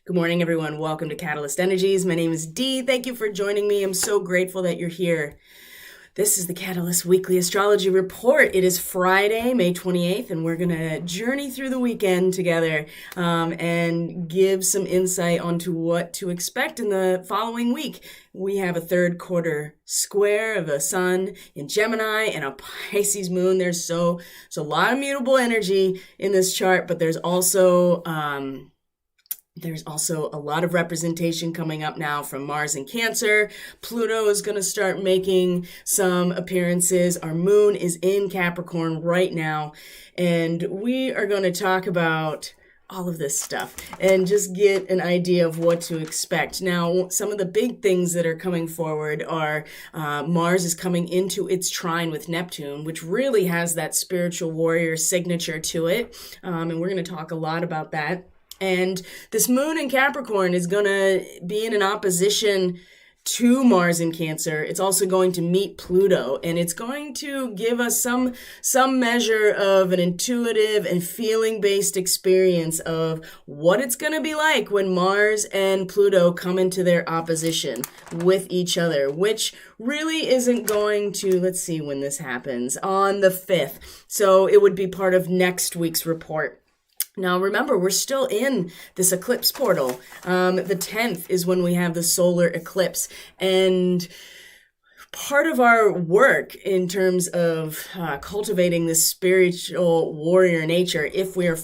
Good morning, everyone. Welcome to Catalyst Energies. My name is Dee. Thank you for joining me. I'm so grateful that you're here. This is the Catalyst Weekly Astrology Report. It is Friday, May 28th, and we're going to journey through the weekend together and give some insight onto what to expect in the following week. We have a third quarter square of a sun in Gemini and a Pisces moon. There's a lot of mutable energy in this chart, but there's also a lot of representation coming up now from Mars in Cancer. Pluto is going to start making some appearances. Our moon is in Capricorn right now. And we are going to talk about all of this stuff and just get an idea of what to expect. Now, some of the big things that are coming forward are Mars is coming into its trine with Neptune, which really has that spiritual warrior signature to it. And we're going to talk a lot about that. And this moon in Capricorn is going to be in an opposition to Mars in Cancer. It's also going to meet Pluto, and it's going to give us some measure of an intuitive and feeling-based experience of what it's going to be like when Mars and Pluto come into their opposition with each other, which really isn't going to, let's see when this happens, on the 5th. So it would be part of next week's report. Now, remember, we're still in this eclipse portal. The 10th is when we have the solar eclipse. And part of our work in terms of cultivating this spiritual warrior nature, if we're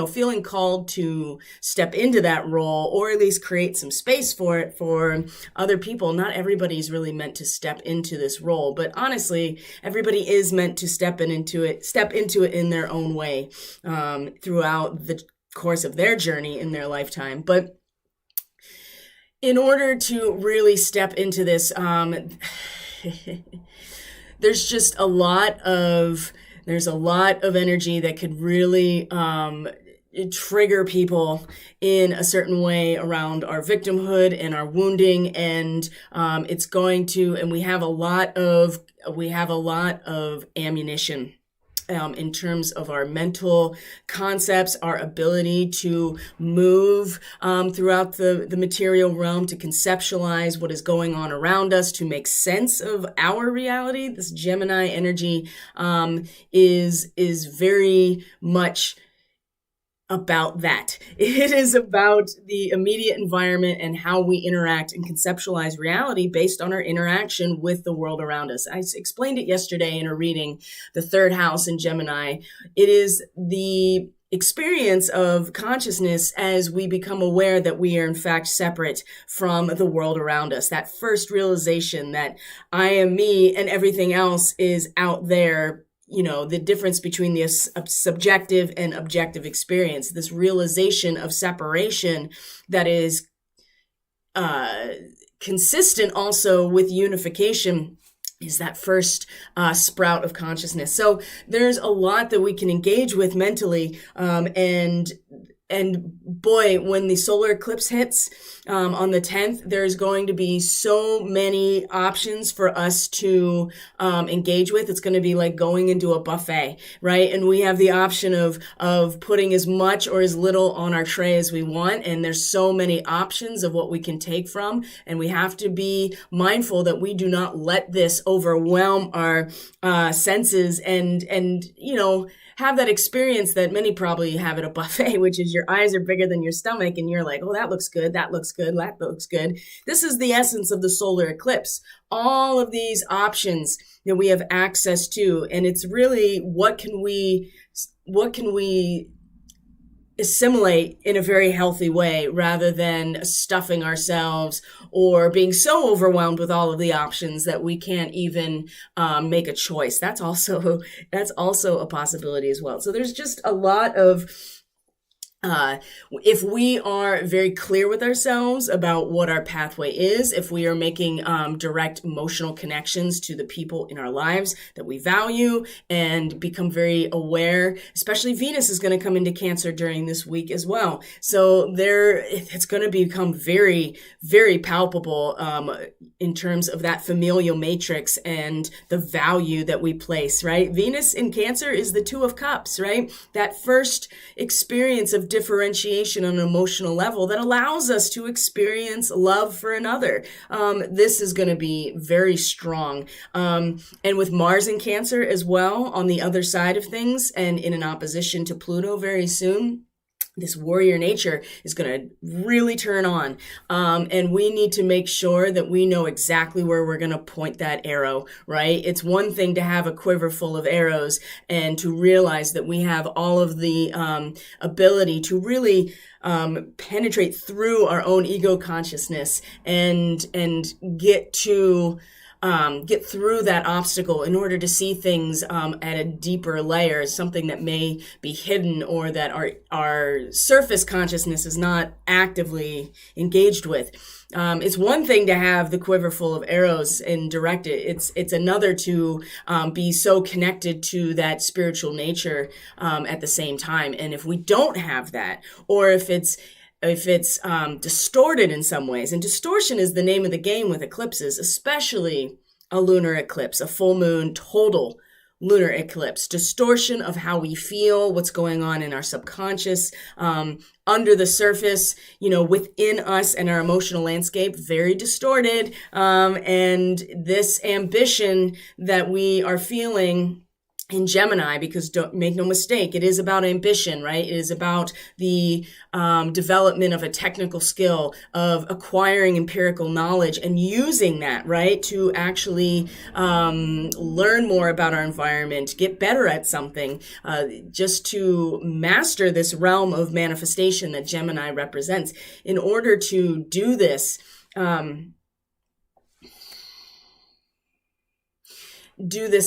feeling called to step into that role, or at least create some space for it for other people. Not everybody's really meant to step into this role, but honestly, everybody is meant to step into it in their own way throughout the course of their journey in their lifetime. But in order to really step into this, there's just a lot of energy that could really trigger people in a certain way around our victimhood and our wounding, and it's going to, and we have a lot of ammunition in terms of our mental concepts, our ability to move throughout the material realm, to conceptualize what is going on around us, to make sense of our reality. This Gemini energy is very much about that. It is about the immediate environment and how we interact and conceptualize reality based on our interaction with the world around us. I explained it yesterday in a reading, the third house in Gemini. It is the experience of consciousness as we become aware that we are in fact separate from the world around us. That first realization that I am me and everything else is out there. The difference between the subjective and objective experience, this realization of separation that is consistent also with unification, is that first sprout of consciousness. So there's a lot that we can engage with mentally, and boy, when the solar eclipse hits on the 10th, there's going to be so many options for us to engage with. It's going to be like going into a buffet, right? And we have the option of putting as much or as little on our tray as we want. And there's so many options of what we can take from. And we have to be mindful that we do not let this overwhelm our senses and have that experience that many probably have at a buffet, which is your eyes are bigger than your stomach and you're like, oh, that looks good, that looks good, that looks good. This is the essence of the solar eclipse. All of these options that we have access to, and it's really what can we assimilate in a very healthy way rather than stuffing ourselves or being so overwhelmed with all of the options that we can't even make a choice. That's also a possibility as well. So there's just a lot of if we are very clear with ourselves about what our pathway is, if we are making direct emotional connections to the people in our lives that we value and become very aware, especially Venus is going to come into Cancer during this week as well. So it's going to become very, very palpable in terms of that familial matrix and the value that we place, right? Venus in Cancer is the Two of Cups, right? That first experience of self-differentiation on an emotional level that allows us to experience love for another. This is going to be very strong. And with Mars in Cancer as well on the other side of things and in an opposition to Pluto very soon, this warrior nature is going to really turn on. And we need to make sure that we know exactly where we're going to point that arrow, right? It's one thing to have a quiver full of arrows and to realize that we have all of the ability to really penetrate through our own ego consciousness and get through that obstacle in order to see things at a deeper layer, something that may be hidden or that our surface consciousness is not actively engaged with. It's one thing to have the quiver full of arrows and direct it. It's another to be so connected to that spiritual nature at the same time. And if we don't have that, or if it's distorted in some ways, and distortion is the name of the game with eclipses, especially a lunar eclipse, a full moon total lunar eclipse, distortion of how we feel, what's going on in our subconscious, under the surface, within us and our emotional landscape, very distorted. And this ambition that we are feeling in Gemini, because don't make no mistake, it is about ambition, right? It is about the development of a technical skill, of acquiring empirical knowledge and using that, right, to actually learn more about our environment, get better at something, just to master this realm of manifestation that Gemini represents. In order to do this,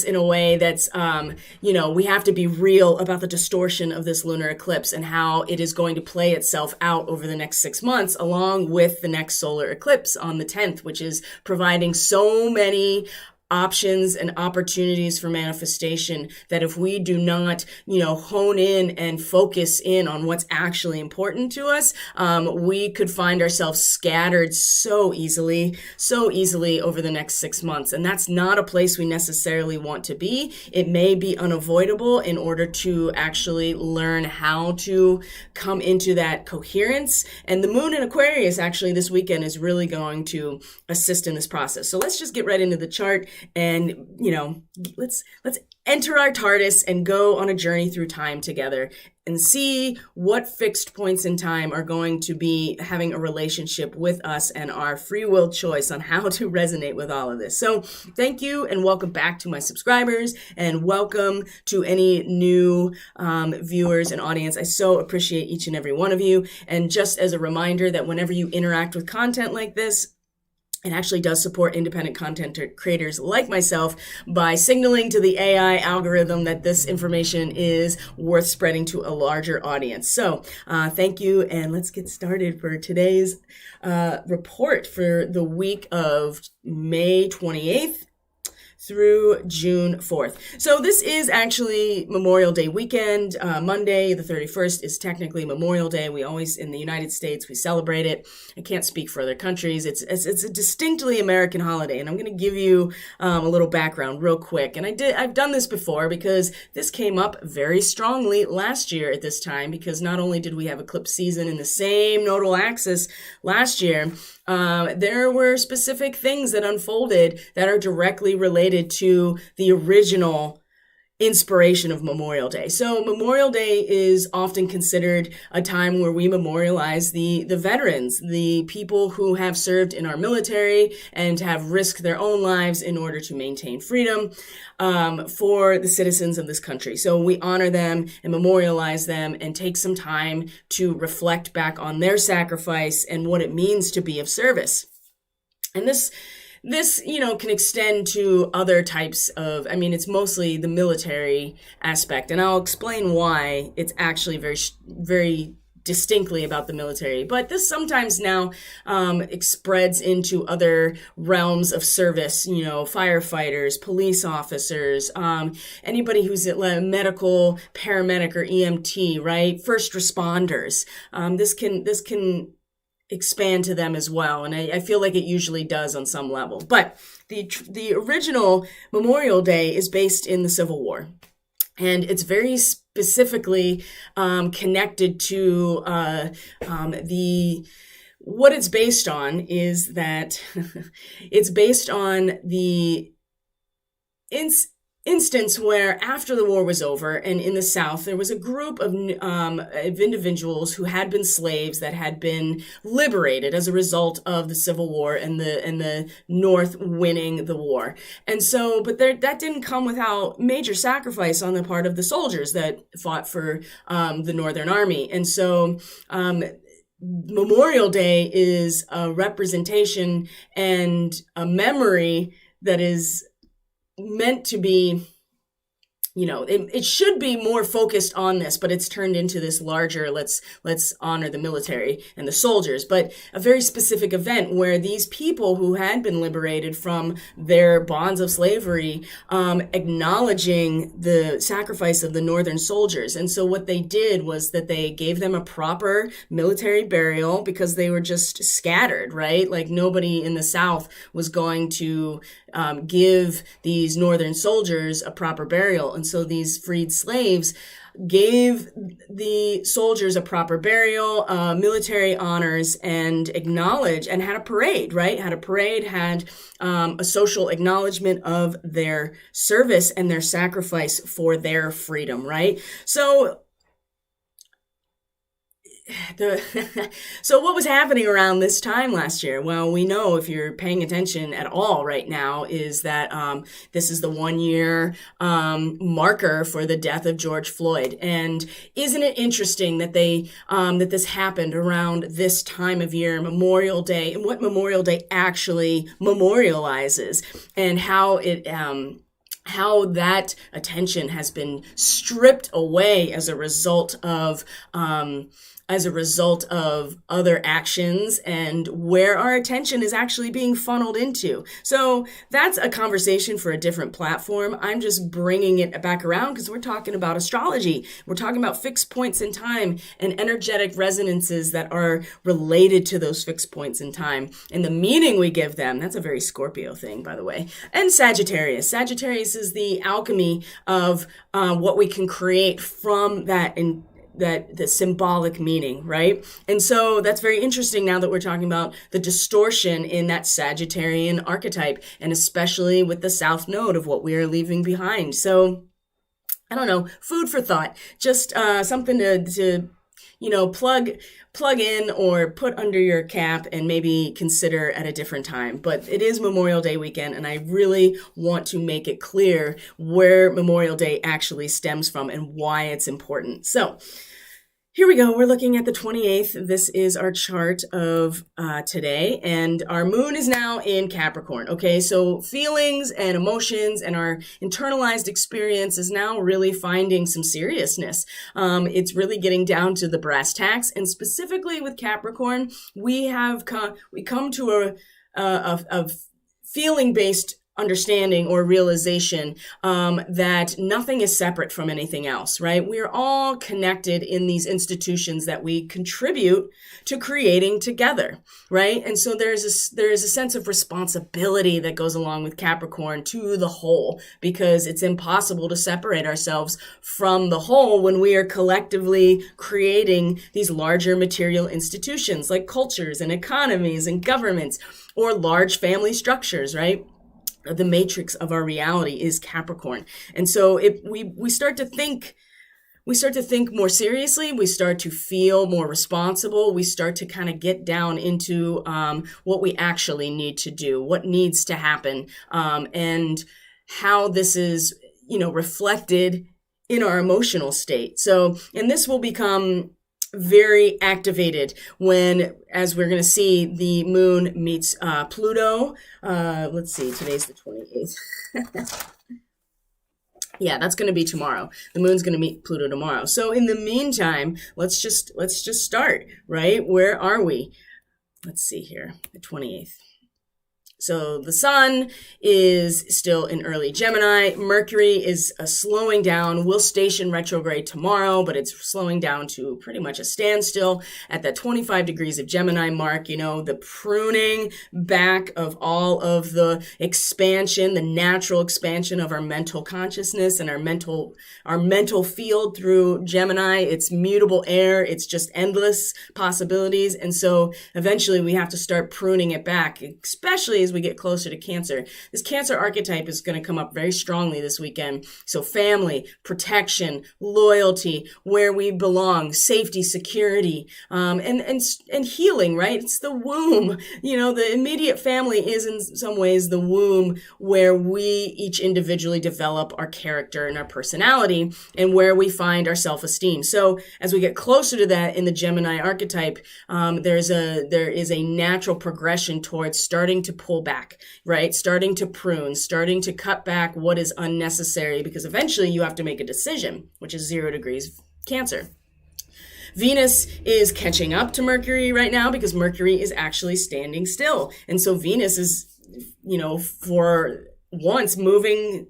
in a way that's, we have to be real about the distortion of this lunar eclipse and how it is going to play itself out over the next 6 months, along with the next solar eclipse on the 10th, which is providing so many options and opportunities for manifestation that if we do not, hone in and focus in on what's actually important to us, we could find ourselves scattered so easily over the next 6 months. And that's not a place we necessarily want to be. It may be unavoidable in order to actually learn how to come into that coherence. And the moon in Aquarius actually this weekend is really going to assist in this process. So let's just get right into the chart. And, let's enter our TARDIS and go on a journey through time together and see what fixed points in time are going to be having a relationship with us and our free will choice on how to resonate with all of this. So thank you and welcome back to my subscribers and welcome to any new viewers and audience. I so appreciate each and every one of you. And just as a reminder that whenever you interact with content like this, it actually does support independent content creators like myself by signaling to the AI algorithm that this information is worth spreading to a larger audience. So thank you, and let's get started for today's report for the week of May 28th through June 4th. So this is actually Memorial Day weekend. Monday, the 31st, is technically Memorial Day. We always, in the United States, we celebrate it. I can't speak for other countries. It's a distinctly American holiday, and I'm going to give you a little background real quick. And I've done this before because this came up very strongly last year at this time, because not only did we have eclipse season in the same nodal axis last year, there were specific things that unfolded that are directly related to the original inspiration of Memorial Day. So Memorial Day is often considered a time where we memorialize the veterans, the people who have served in our military and have risked their own lives in order to maintain freedom for the citizens of this country. So we honor them and memorialize them and take some time to reflect back on their sacrifice and what it means to be of service. And this, can extend to other types of, it's mostly the military aspect. And I'll explain why it's actually very, very distinctly about the military. But this sometimes now spreads into other realms of service, firefighters, police officers, anybody who's a medical, paramedic, or EMT, right? First responders. This can expand to them as well. And I feel like it usually does on some level. But the original Memorial Day is based in the Civil War. And it's very specifically connected to what it's based on is that it's based on the instance where after the war was over and in the South, there was a group of individuals who had been slaves that had been liberated as a result of the Civil War and the North winning the war. And so, but that didn't come without major sacrifice on the part of the soldiers that fought for the Northern Army. And so, Memorial Day is a representation and a memory that is meant to be, it should be more focused on this, but it's turned into this larger, let's honor the military and the soldiers, but a very specific event where these people who had been liberated from their bonds of slavery, acknowledging the sacrifice of the Northern soldiers. And so what they did was that they gave them a proper military burial because they were just scattered, right? Like nobody in the South was going to give these Northern soldiers a proper burial. And so these freed slaves gave the soldiers a proper burial, military honors, and acknowledged and had a parade, right? Had a social acknowledgement of their service and their sacrifice for their freedom, right? So so what was happening around this time last year? Well, we know if you're paying attention at all right now is that this is the 1 year marker for the death of George Floyd. And isn't it interesting that that this happened around this time of year, Memorial Day, and what Memorial Day actually memorializes and how that attention has been stripped away as a result of other actions and where our attention is actually being funneled into. So that's a conversation for a different platform. I'm just bringing it back around because we're talking about astrology. We're talking about fixed points in time and energetic resonances that are related to those fixed points in time and the meaning we give them. That's a very Scorpio thing, by the way. And Sagittarius. Sagittarius is the alchemy of what we can create from that the symbolic meaning, right? And so that's very interesting now that we're talking about the distortion in that Sagittarian archetype, and especially with the South Node of what we are leaving behind. So I don't know, food for thought, just something to plug in or put under your cap and maybe consider at a different time. But it is Memorial Day weekend, and I really want to make it clear where Memorial Day actually stems from and why it's important. So here we go. We're looking at the 28th. This is our chart of today, and our moon is now in Capricorn. Okay, so feelings and emotions and our internalized experience is now really finding some seriousness. It's really getting down to the brass tacks, and specifically with Capricorn, we come to a feeling-based understanding or realization that nothing is separate from anything else, right? We're all connected in these institutions that we contribute to creating together, right? And so there is a sense of responsibility that goes along with Capricorn to the whole, because it's impossible to separate ourselves from the whole when we are collectively creating these larger material institutions like cultures and economies and governments or large family structures, right? The matrix of our reality is Capricorn. And so we start to think more seriously, we start to feel more responsible, we start to kind of get down into what we actually need to do, what needs to happen, and how this is, reflected in our emotional state. So, and this will become very activated when, as we're going to see, the moon meets Pluto. Let's see, today's the 28th. Yeah, that's going to be tomorrow. The moon's going to meet Pluto tomorrow. So in the meantime, let's just start, right? Where are we? Let's see here, the 28th. So the sun is still in early Gemini. Mercury is slowing down. Will station retrograde tomorrow, but it's slowing down to pretty much a standstill at that 25 degrees of Gemini mark. You know, the pruning back of all of the expansion, the natural expansion of our mental consciousness and our mental field through Gemini. It's mutable air. It's just endless possibilities. And so eventually we have to start pruning it back, especially as we get closer to Cancer. This Cancer archetype is going to come up very strongly this weekend. So family, protection, loyalty, where we belong, safety, security, and healing, right? It's the womb. You know, the immediate family is in some ways the womb where we each individually develop our character and our personality and where we find our self-esteem. So as we get closer to that in the Gemini archetype, there is a natural progression towards starting to pull back, right? Starting to prune, starting to cut back what is unnecessary, because eventually you have to make a decision, which is 0 degrees Cancer. Venus is catching up to Mercury right now because Mercury is actually standing still. And so Venus is, you know, for once moving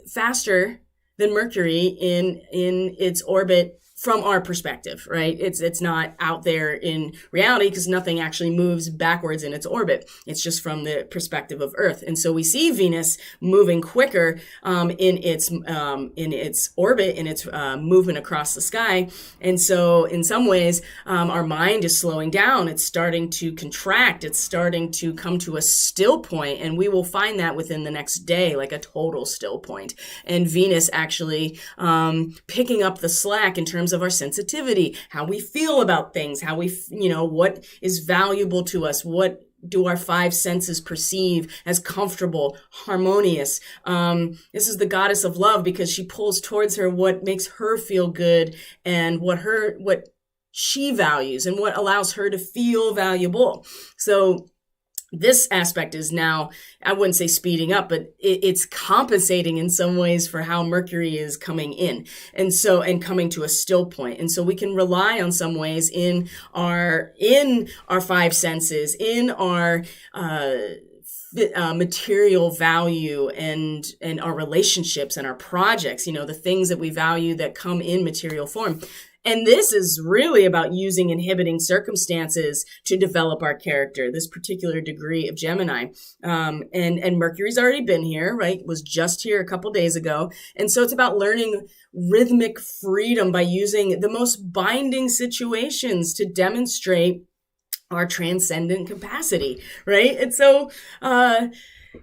faster than Mercury in its orbit from our perspective, right? It's not out there in reality because nothing actually moves backwards in its orbit. It's just from the perspective of Earth. And so we see Venus moving quicker in its orbit, in its movement across the sky. And so in some ways, our mind is slowing down. It's starting to contract. It's starting to come to a still point. And we will find that within the next day, like a total still point. And Venus actually picking up the slack in terms of our sensitivity, how we feel about things, how we, you know, what is valuable to us, what do our five senses perceive as comfortable, harmonious. This is the goddess of love because she pulls towards her what makes her feel good and what she values and what allows her to feel valuable. So this aspect is now, I wouldn't say speeding up, but it's compensating in some ways for how Mercury is coming in. And coming to a still point. And so we can rely on some ways in our five senses, in our, material value and our relationships and our projects, you know, the things that we value that come in material form. And this is really about using inhibiting circumstances to develop our character, this particular degree of Gemini. And Mercury's already been here, right? Was just here a couple days ago. And so it's about learning rhythmic freedom by using the most binding situations to demonstrate our transcendent capacity, right? And so,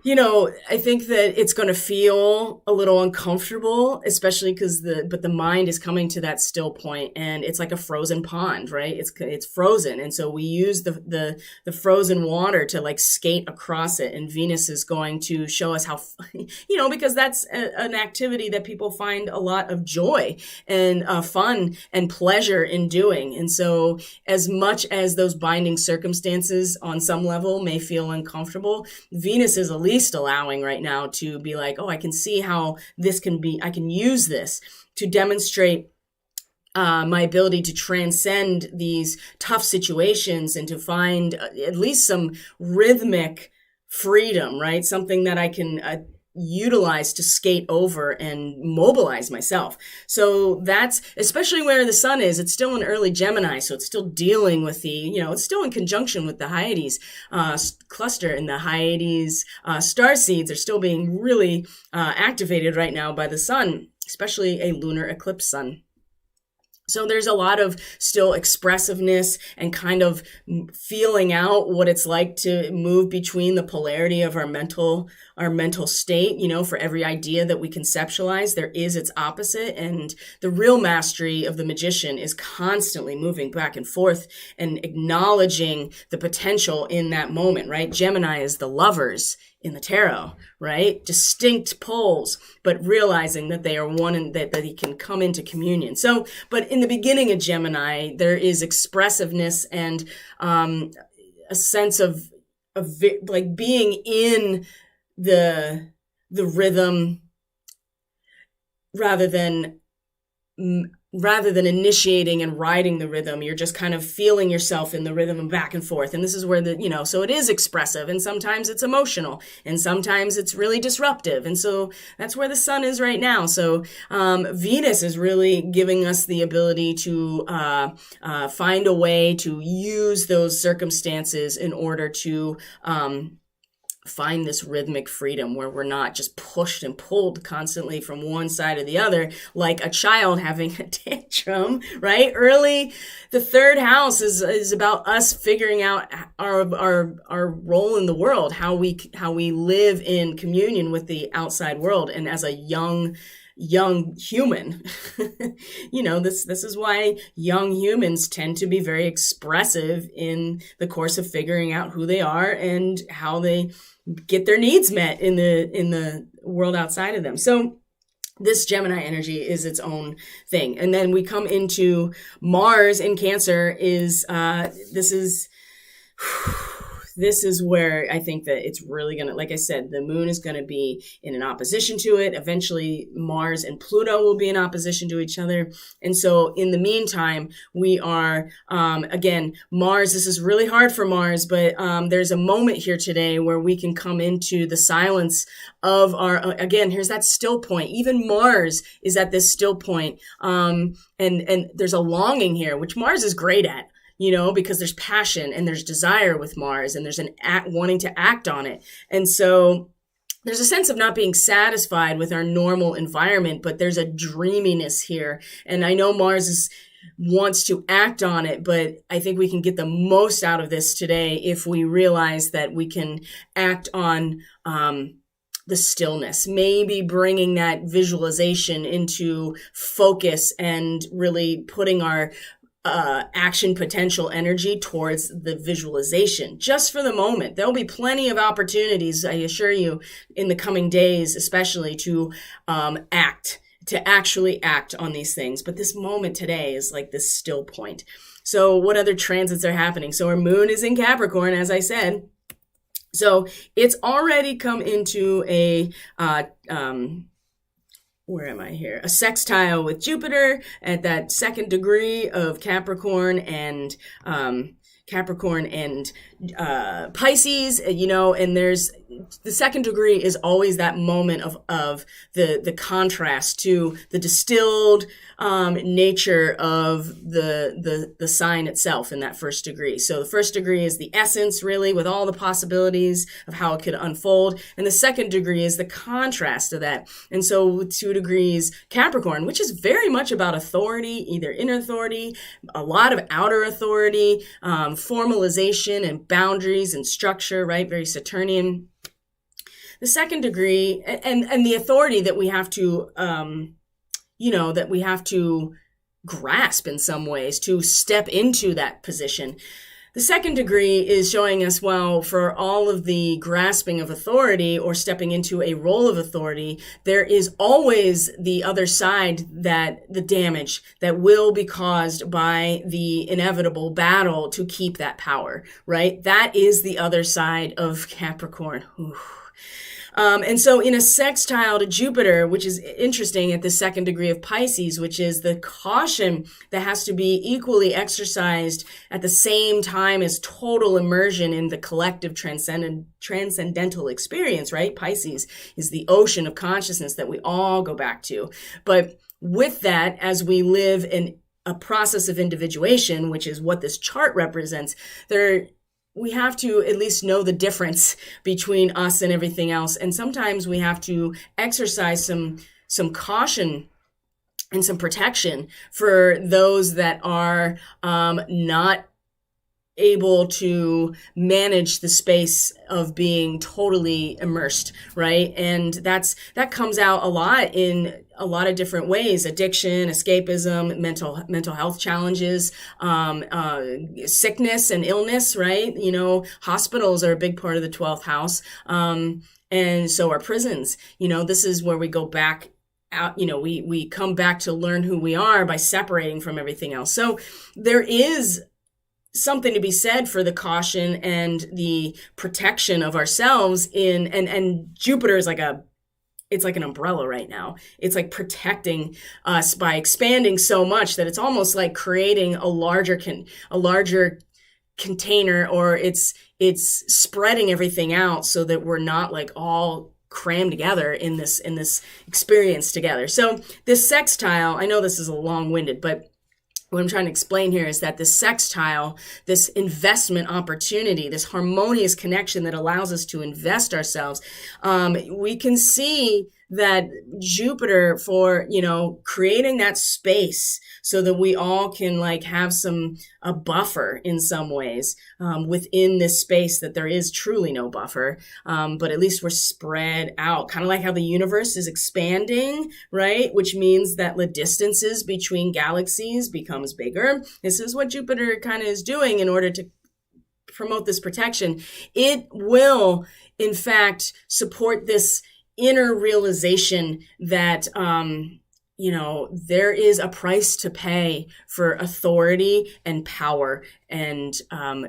you know, I think that it's going to feel a little uncomfortable, especially because the mind is coming to that still point, and it's like a frozen pond, right? It's frozen, and so we use the frozen water to like skate across it. And Venus is going to show us how, you know, because that's an activity that people find a lot of joy and fun and pleasure in doing. And so, as much as those binding circumstances on some level may feel uncomfortable, Venus is a least allowing right now to be like, oh, I can see how this can be, I can use this to demonstrate my ability to transcend these tough situations and to find at least some rhythmic freedom, right? Something that I can utilize to skate over and mobilize myself. So that's, especially where the sun is, it's still in early Gemini. So it's still dealing with it's still in conjunction with the Hyades cluster, and the Hyades star seeds are still being really activated right now by the sun, especially a lunar eclipse sun. So there's a lot of still expressiveness and kind of feeling out what it's like to move between the polarity of our mental state. You know, for every idea that we conceptualize, there is its opposite. And the real mastery of the magician is constantly moving back and forth and acknowledging the potential in that moment, right? Gemini is the lovers in the tarot, right? Distinct poles, but realizing that they are one and that he can come into communion. So, but in the beginning of Gemini, there is expressiveness and a sense of like being in the rhythm rather than rather than initiating and riding the rhythm, you're just kind of feeling yourself in the rhythm and back and forth. And this is where so it is expressive, and sometimes it's emotional, and sometimes it's really disruptive. And so that's where the sun is right now. So Venus is really giving us the ability to find a way to use those circumstances in order to find this rhythmic freedom where we're not just pushed and pulled constantly from one side or the other, like a child having a tantrum, right? Early, the third house is about us figuring out our role in the world, how we live in communion with the outside world. And as a young human, this is why young humans tend to be very expressive in the course of figuring out who they are and how they get their needs met in the world outside of them. So this Gemini energy is its own thing. And then we come into Mars in Cancer this is where I think that it's really going to, like I said, the moon is going to be in an opposition to it. Eventually, Mars and Pluto will be in opposition to each other. And so in the meantime, we are, again, Mars, this is really hard for Mars, but there's a moment here today where we can come into the silence of again, here's that still point. Even Mars is at this still point. And there's a longing here, which Mars is great at. Because there's passion and there's desire with Mars, and there's wanting to act on it. And so there's a sense of not being satisfied with our normal environment, but there's a dreaminess here. And I know Mars wants to act on it, but I think we can get the most out of this today if we realize that we can act on the stillness, maybe bringing that visualization into focus and really putting our action potential energy towards the visualization just for the moment. There'll be plenty of opportunities, I assure you, in the coming days, especially to actually act on these things. But this moment today is like this still point. So what other transits are happening? So our moon is in Capricorn, as I said. So it's already come into where am I here? A sextile with Jupiter at that second degree of Capricorn and Pisces, and there's the second degree is always that moment of the contrast to the distilled nature of the sign itself in that first degree. So the first degree is the essence, really, with all the possibilities of how it could unfold, and the second degree is the contrast of that. And so with 2 degrees Capricorn, which is very much about authority, either inner authority, a lot of outer authority, formalization and boundaries and structure, right? Very Saturnian. The second degree and the authority that we have to, that we have to grasp in some ways to step into that position. The second degree is showing us, well, for all of the grasping of authority or stepping into a role of authority, there is always the other side, that the damage that will be caused by the inevitable battle to keep that power, right? That is the other side of Capricorn. Ooh. And so in a sextile to Jupiter, which is interesting at the second degree of Pisces, which is the caution that has to be equally exercised at the same time as total immersion in the collective transcendental experience, right? Pisces is the ocean of consciousness that we all go back to. But with that, as we live in a process of individuation, which is what this chart represents, we have to at least know the difference between us and everything else. And sometimes we have to exercise some caution and some protection for those that are not able to manage the space of being totally immersed, right? And that comes out a lot in a lot of different ways: addiction, escapism, mental health challenges, sickness and illness, right? Hospitals are a big part of the 12th house. And so are prisons. This is where we go back out, we come back to learn who we are by separating from everything else. So there is something to be said for the caution and the protection of ourselves and Jupiter is like it's like an umbrella right now. It's like protecting us by expanding so much that it's almost like creating a larger container, or it's spreading everything out so that we're not like all crammed together in this experience together. So this sextile, I know this is a long-winded, but what I'm trying to explain here is that this sextile, this investment opportunity, this harmonious connection that allows us to invest ourselves, we can see that Jupiter for, creating that space so that we all can like have a buffer in some ways within this space that there is truly no buffer. But at least we're spread out, kind of like how the universe is expanding, right? Which means that the distances between galaxies becomes bigger. This is what Jupiter kind of is doing in order to promote this protection. It will, in fact, support this inner realization that, there is a price to pay for authority and power. And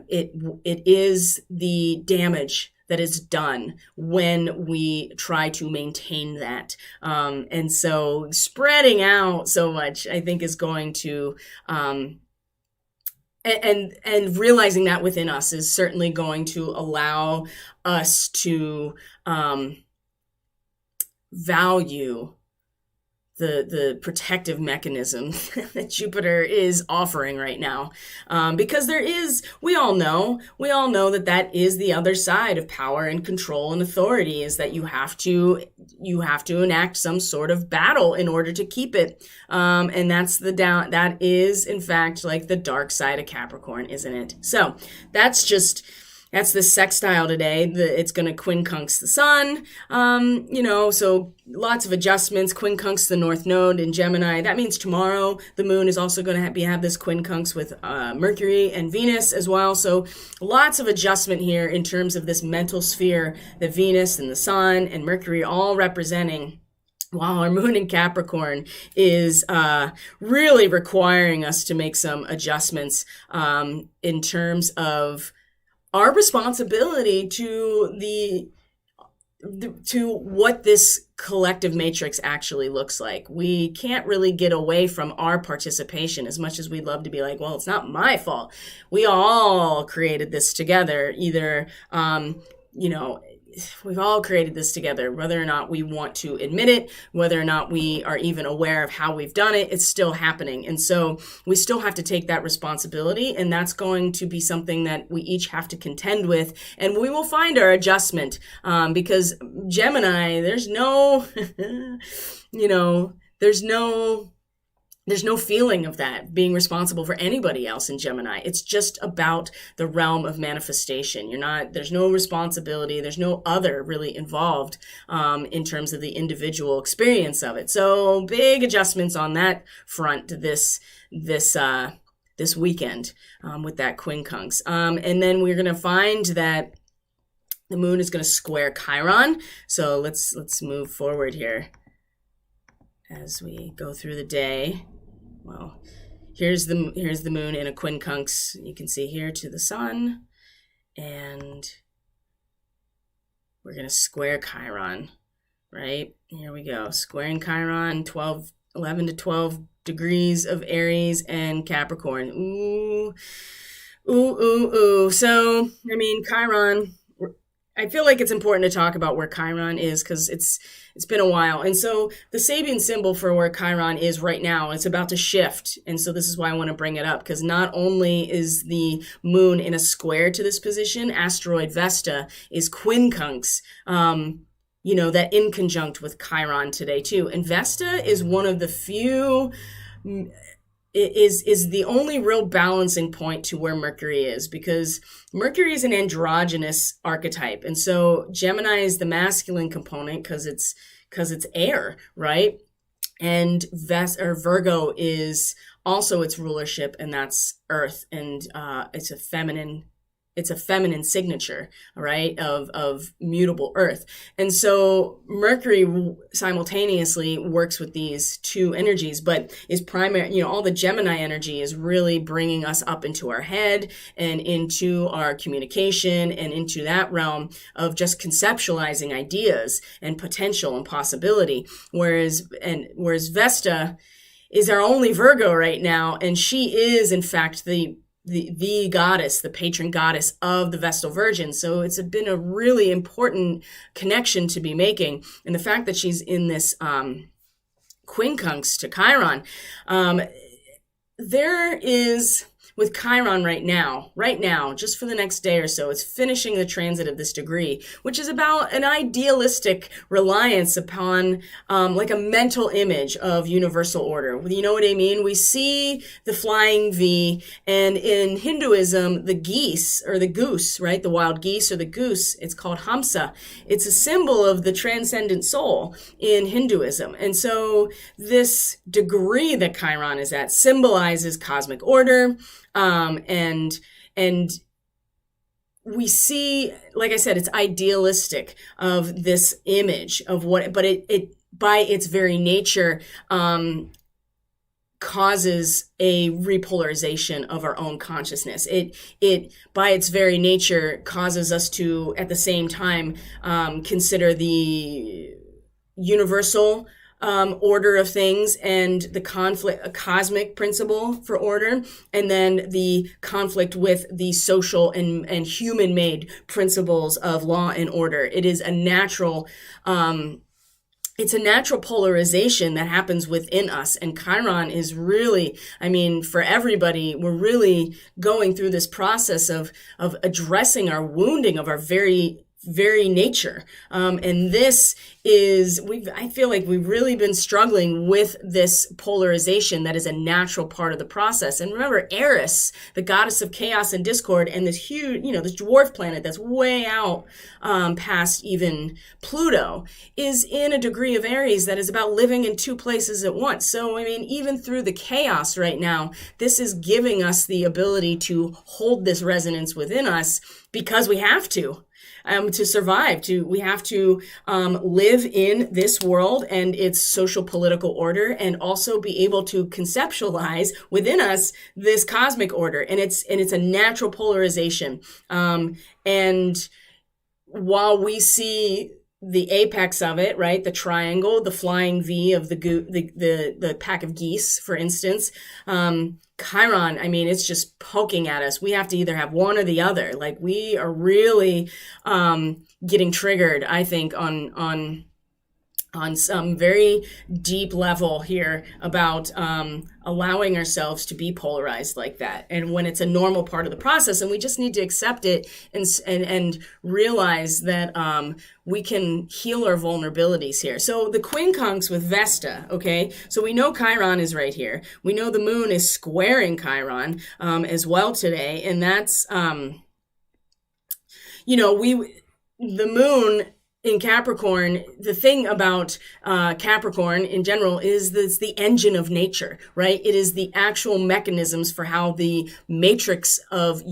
it is the damage that is done when we try to maintain that. And so spreading out so much, I think, is going to, and realizing that within us is certainly going to allow us to, value the protective mechanism that Jupiter is offering right now. Because we all know that is the other side of power and control and authority, is that you have to enact some sort of battle in order to keep it. And that is in fact like the dark side of Capricorn, isn't it? So that's the sextile today. It's going to quincunx the sun. So lots of adjustments. Quincunx the north node in Gemini. That means tomorrow the moon is also going to have this quincunx with Mercury and Venus as well. So lots of adjustment here in terms of this mental sphere that Venus and the sun and Mercury all representing, while our moon in Capricorn is really requiring us to make some adjustments in terms of our responsibility to what this collective matrix actually looks like. We can't really get away from our participation, as much as we'd love to be like, well, it's not my fault. We all created this together. Either, we've all created this together, whether or not we want to admit it, whether or not we are even aware of how we've done it, it's still happening. And so we still have to take that responsibility, and that's going to be something that we each have to contend with, and we will find our adjustment, because Gemini, there's no feeling of that being responsible for anybody else in Gemini. It's just about the realm of manifestation. There's no responsibility. There's no other really involved in terms of the individual experience of it. So big adjustments on that front this weekend with that quincunx. And then we're going to find that the moon is going to square Chiron. So let's move forward here as we go through the day. Well, here's the moon in a quincunx. You can see here to the sun, and we're going to square Chiron, right? Here we go. Squaring Chiron, 11 to 12 degrees of Aries and Capricorn. Ooh. So, Chiron, I feel like it's important to talk about where Chiron is, because it's been a while. And so the Sabian symbol for where Chiron is right now, it's about to shift. And so this is why I want to bring it up, because not only is the moon in a square to this position, asteroid Vesta is quincunx, that in conjunct with Chiron today too. And Vesta is one of the few, is the only real balancing point to where Mercury is, because Mercury is an androgynous archetype. And so Gemini is the masculine component because it's air, right? And Virgo is also its rulership, and that's earth. And it's a feminine it's a feminine signature, right, of mutable earth. And so Mercury simultaneously works with these two energies, but is primary, all the Gemini energy is really bringing us up into our head and into our communication and into that realm of just conceptualizing ideas and potential and possibility. Whereas Vesta is our only Virgo right now, and she is in fact the goddess, the patron goddess of the Vestal Virgin. So it's been a really important connection to be making. And the fact that she's in this quincunx to Chiron, there is, with Chiron right now, just for the next day or so, it's finishing the transit of this degree, which is about an idealistic reliance upon like a mental image of universal order. You know what I mean? We see the flying V, and in Hinduism, the geese or the goose, right? The wild geese or the goose, it's called Hamsa. It's a symbol of the transcendent soul in Hinduism. And so this degree that Chiron is at symbolizes cosmic order. And we see, like I said, it's idealistic of this image of what, but it by its very nature, causes a repolarization of our own consciousness. It by its very nature causes us to, at the same time, consider the universal order of things and the conflict, a cosmic principle for order, and then the conflict with the social and human-made principles of law and order. It is a natural, it's a natural polarization that happens within us. And Chiron is really, for everybody, we're really going through this process of addressing our wounding of our very nature. And this is, I feel like we've really been struggling with this polarization that is a natural part of the process. And remember, Eris, the goddess of chaos and discord, and this huge, this dwarf planet that's way out past even Pluto, is in a degree of Aries that is about living in two places at once. So, even through the chaos right now, this is giving us the ability to hold this resonance within us because we have to survive. We have to live in this world and its social political order, and also be able to conceptualize within us this cosmic order. And it's a natural polarization. And while we see the apex of it, right, the triangle, the flying V of the pack of geese, for instance, Chiron, it's just poking at us. We have to either have one or the other. Like, we are really getting triggered, I think, on some very deep level here about allowing ourselves to be polarized like that. And when it's a normal part of the process, and we just need to accept it and realize that we can heal our vulnerabilities here. So the quincunx with Vesta, okay? So we know Chiron is right here. We know the moon is squaring Chiron as well today. And that's, the moon in Capricorn, the thing about Capricorn in general is that it's the engine of nature, right? It is the actual mechanisms for how the matrix of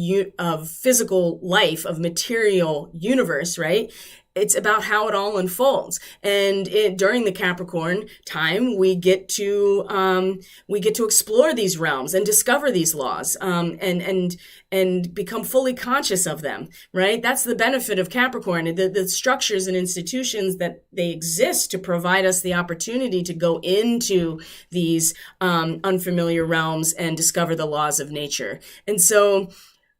physical life, of material universe, right? It's about how it all unfolds. And during the Capricorn time, we get to explore these realms and discover these laws, and become fully conscious of them, right? That's the benefit of Capricorn, the structures and institutions that they exist to provide us the opportunity to go into these unfamiliar realms and discover the laws of nature. And so,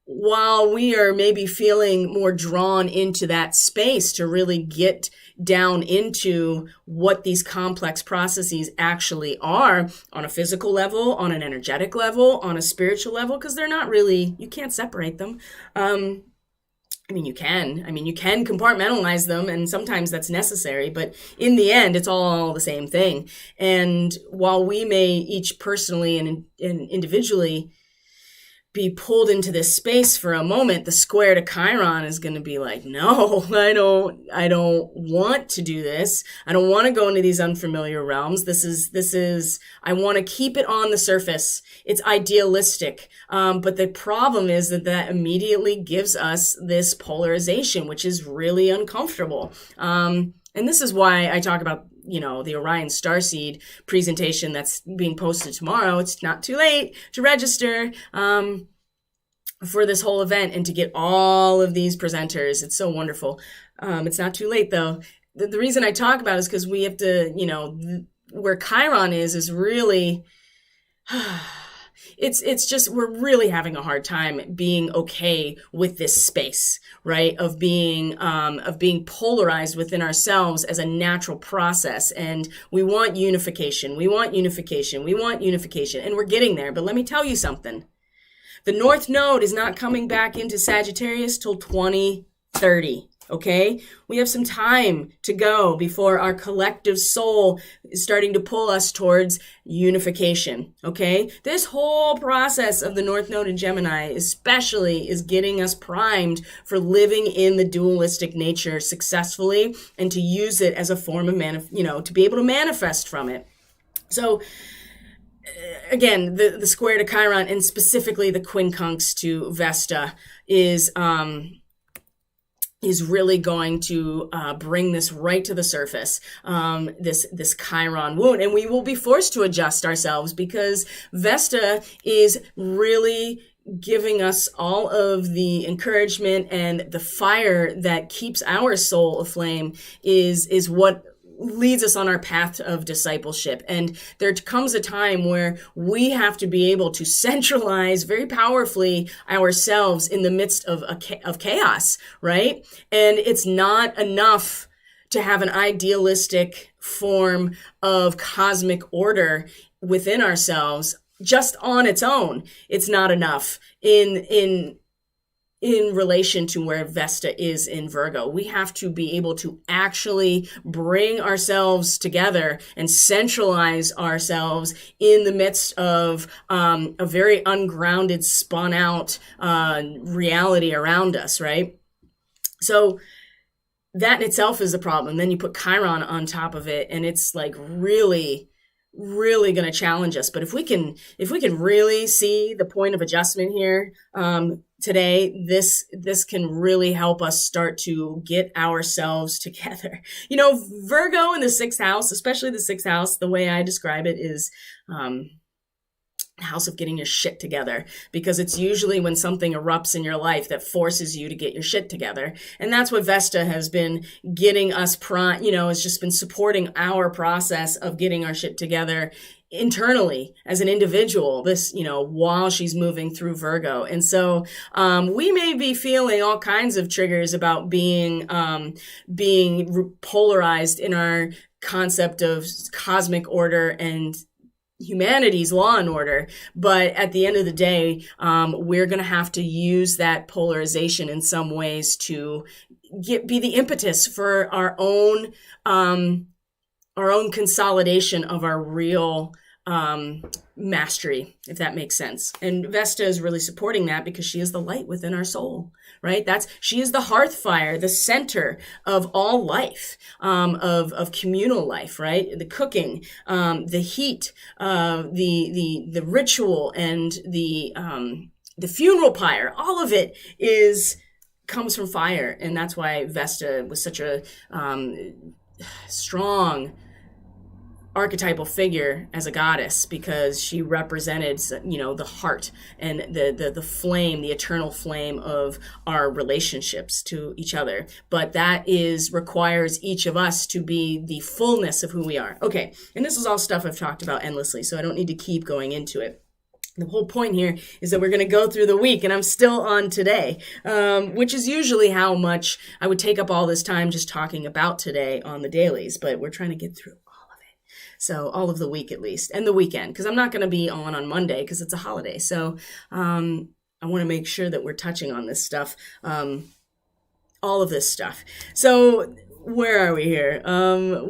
while we are maybe feeling more drawn into that space to really get down into what these complex processes actually are on a physical level, on an energetic level, on a spiritual level, because they're not really, you can't separate them. You can compartmentalize them, and sometimes that's necessary, but in the end, it's all the same thing. And while we may each personally and individually be pulled into this space for a moment, the square to Chiron is going to be like, no, I don't want to do this. I don't want to go into these unfamiliar realms. I want to keep it on the surface. It's idealistic. But the problem is that immediately gives us this polarization, which is really uncomfortable. And this is why I talk about, the Orion Starseed presentation that's being posted tomorrow. It's not too late to register for this whole event and to get all of these presenters. It's so wonderful. It's not too late, though. The reason I talk about it is because we have to, where Chiron is really... It's just, we're really having a hard time being okay with this space, right? Of being polarized within ourselves as a natural process. And we want unification. We want unification. We want unification. And we're getting there. But let me tell you something. The North Node is not coming back into Sagittarius till 2030. Okay, we have some time to go before our collective soul is starting to pull us towards unification. Okay, this whole process of the North Node in Gemini especially is getting us primed for living in the dualistic nature successfully and to use it as a form of to be able to manifest from it. So again, the square to Chiron and specifically the quincunx to Vesta is really going to bring this right to the surface, this Chiron wound. And we will be forced to adjust ourselves because Vesta is really giving us all of the encouragement and the fire that keeps our soul aflame is what leads us on our path of discipleship. And there comes a time where we have to be able to centralize very powerfully ourselves in the midst of chaos, right? And it's not enough to have an idealistic form of cosmic order within ourselves just on its own. It's not enough in relation to where Vesta is in Virgo. We have to be able to actually bring ourselves together and centralize ourselves in the midst of a very ungrounded, spun out reality around us, right? So that in itself is a problem. Then you put Chiron on top of it, and it's like really going to challenge us. But if we can really see the point of adjustment here, today, this can really help us start to get ourselves together. Virgo in the 6th house, especially the 6th house, the way I describe it is house of getting your shit together, because it's usually when something erupts in your life that forces you to get your shit together. And that's what Vesta has been getting us has just been supporting our process of getting our shit together internally as an individual, while she's moving through Virgo. And so we may be feeling all kinds of triggers about being polarized in our concept of cosmic order and humanity's law and order. But at the end of the day, we're going to have to use that polarization in some ways to be the impetus for our own consolidation of our real mastery, if that makes sense. And Vesta is really supporting that because she is the light within our soul, right? She is the hearth fire, the center of all life, of communal life, right? The cooking, the heat, the ritual, and the funeral pyre. All of it comes from fire, and that's why Vesta was such a strong archetypal figure as a goddess, because she represented, the heart and the flame, the eternal flame of our relationships to each other. But that requires each of us to be the fullness of who we are. Okay, and this is all stuff I've talked about endlessly, so I don't need to keep going into it. The whole point here is that we're going to go through the week, and I'm still on today, which is usually how much I would take up all this time just talking about today on the dailies, but we're trying to get through so all of the week at least, and the weekend, because I'm not going to be on Monday because it's a holiday. So I want to make sure that we're touching on this stuff, all of this stuff. So where are we here?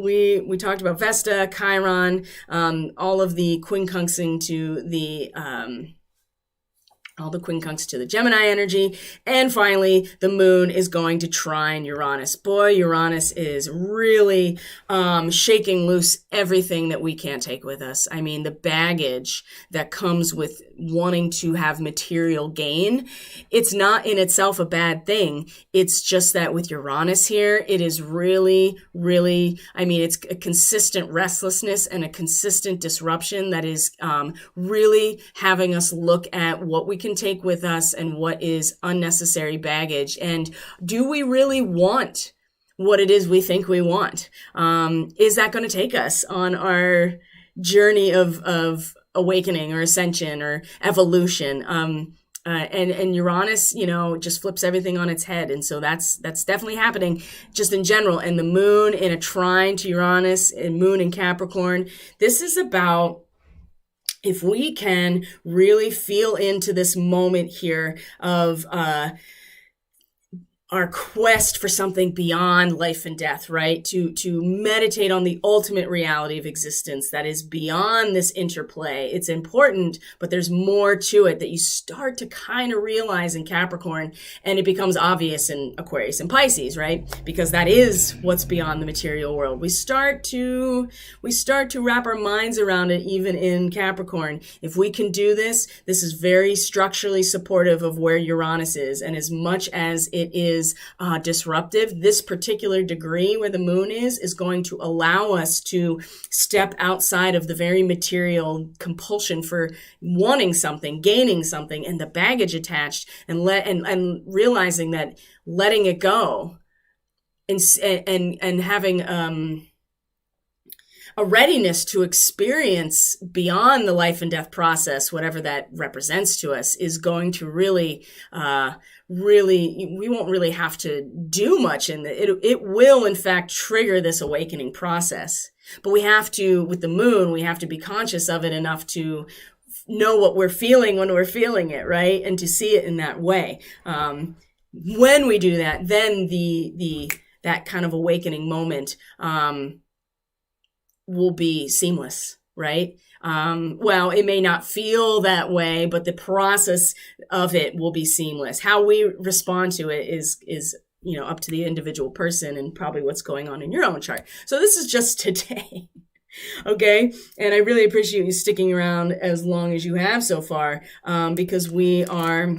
We talked about Vesta, Chiron, all of the quincunxing to the all the quincunx to the Gemini energy. And finally, the moon is going to trine Uranus. Boy, Uranus is really shaking loose everything that we can't take with us. I mean, the baggage that comes with wanting to have material gain, it's not in itself a bad thing. It's just that with Uranus here, it is really, really, I mean, it's a consistent restlessness and a consistent disruption that is really having us look at what we can take with us and what is unnecessary baggage. And do we really want what it is we think we want? Is that going to take us on our journey of awakening or ascension or evolution? And Uranus, just flips everything on its head. And so that's definitely happening just in general. And the moon in a trine to Uranus and moon in Capricorn, this is about, if we can really feel into this moment here of our quest for something beyond life and death, right? To meditate on the ultimate reality of existence that is beyond this interplay. It's important, but there's more to it that you start to kind of realize in Capricorn, and it becomes obvious in Aquarius and Pisces, right? Because that is what's beyond the material world. We start to wrap our minds around it even in Capricorn. If we can do this, this is very structurally supportive of where Uranus is, and as much as it is disruptive, this particular degree where the moon is going to allow us to step outside of the very material compulsion for wanting something, gaining something, and the baggage attached, and realizing that letting it go and having a readiness to experience beyond the life and death process, whatever that represents to us, is going to really, we won't really have to do much in it will in fact trigger this awakening process. But we have to, with the moon, we have to be conscious of it enough to know what we're feeling when we're feeling it, right? And to see it in that way. When we do that, then that kind of awakening moment, will be seamless, right? Well, it may not feel that way, but the process of it will be seamless. How we respond to it is up to the individual person and probably what's going on in your own chart. So this is just today. Okay. And I really appreciate you sticking around as long as you have so far, because we are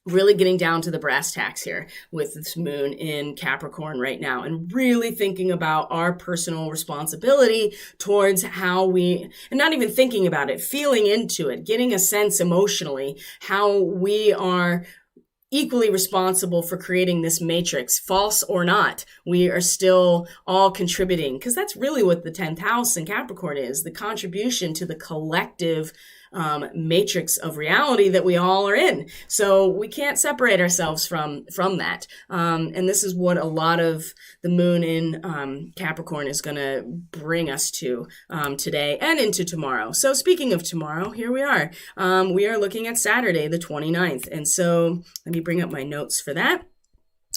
really getting down to the brass tacks here with this moon in Capricorn right now, and really thinking about our personal responsibility towards how and not even thinking about it, feeling into it, getting a sense emotionally how we are equally responsible for creating this matrix, false or not. We are still all contributing, because that's really what the 10th house in Capricorn is, the contribution to the collective matrix of reality that we all are in. So we can't separate ourselves from that. And this is what a lot of the moon in Capricorn is going to bring us to today and into tomorrow. So speaking of tomorrow, here we are. We are looking at Saturday, the 29th. And so let me bring up my notes for that.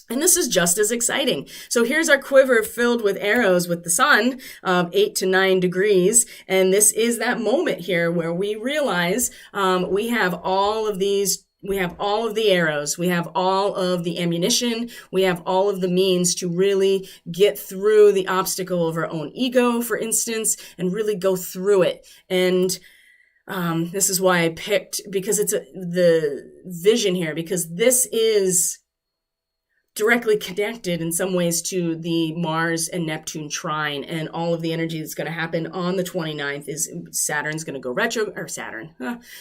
And this is just as exciting. So here's our quiver filled with arrows with the sun of 8 to 9 degrees. And this is that moment here where we realize we have all of these. We have all of the arrows. We have all of the ammunition. We have all of the means to really get through the obstacle of our own ego, for instance, and really go through it. And this is why I picked, because it's the vision here, because this is directly connected in some ways to the Mars and Neptune trine, and all of the energy that's going to happen on the 29th is Saturn's going to go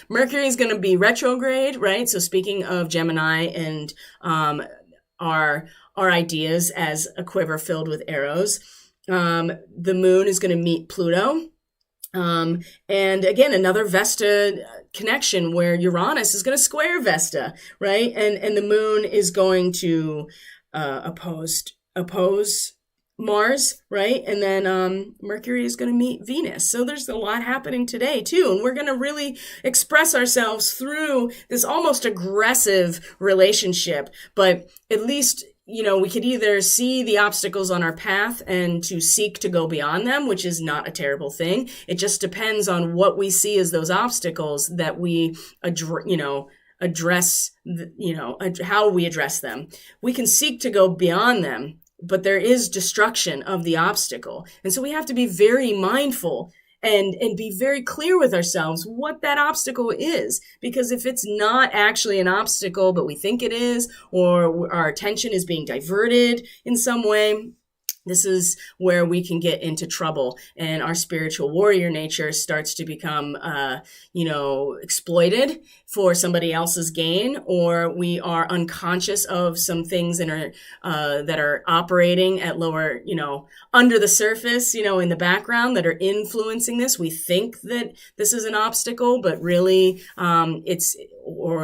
Mercury's going to be retrograde, right? So speaking of Gemini and our ideas as a quiver filled with arrows, the moon is going to meet Pluto. And again, another Vesta connection where Uranus is going to square Vesta, right? And the moon is going to oppose Mars, right? And then Mercury is going to meet Venus. So there's a lot happening today too. And we're going to really express ourselves through this almost aggressive relationship, but at least we could either see the obstacles on our path and to seek to go beyond them, which is not a terrible thing. It just depends on what we see as those obstacles that we, address, how we address them. We can seek to go beyond them, but there is destruction of the obstacle. And so we have to be very mindful and be very clear with ourselves what that obstacle is. Because if it's not actually an obstacle, but we think it is, or our attention is being diverted in some way, this is where we can get into trouble, and our spiritual warrior nature starts to become, exploited for somebody else's gain, or we are unconscious of some things that are operating at lower, under the surface, in the background, that are influencing this. We think that this is an obstacle, but really, it's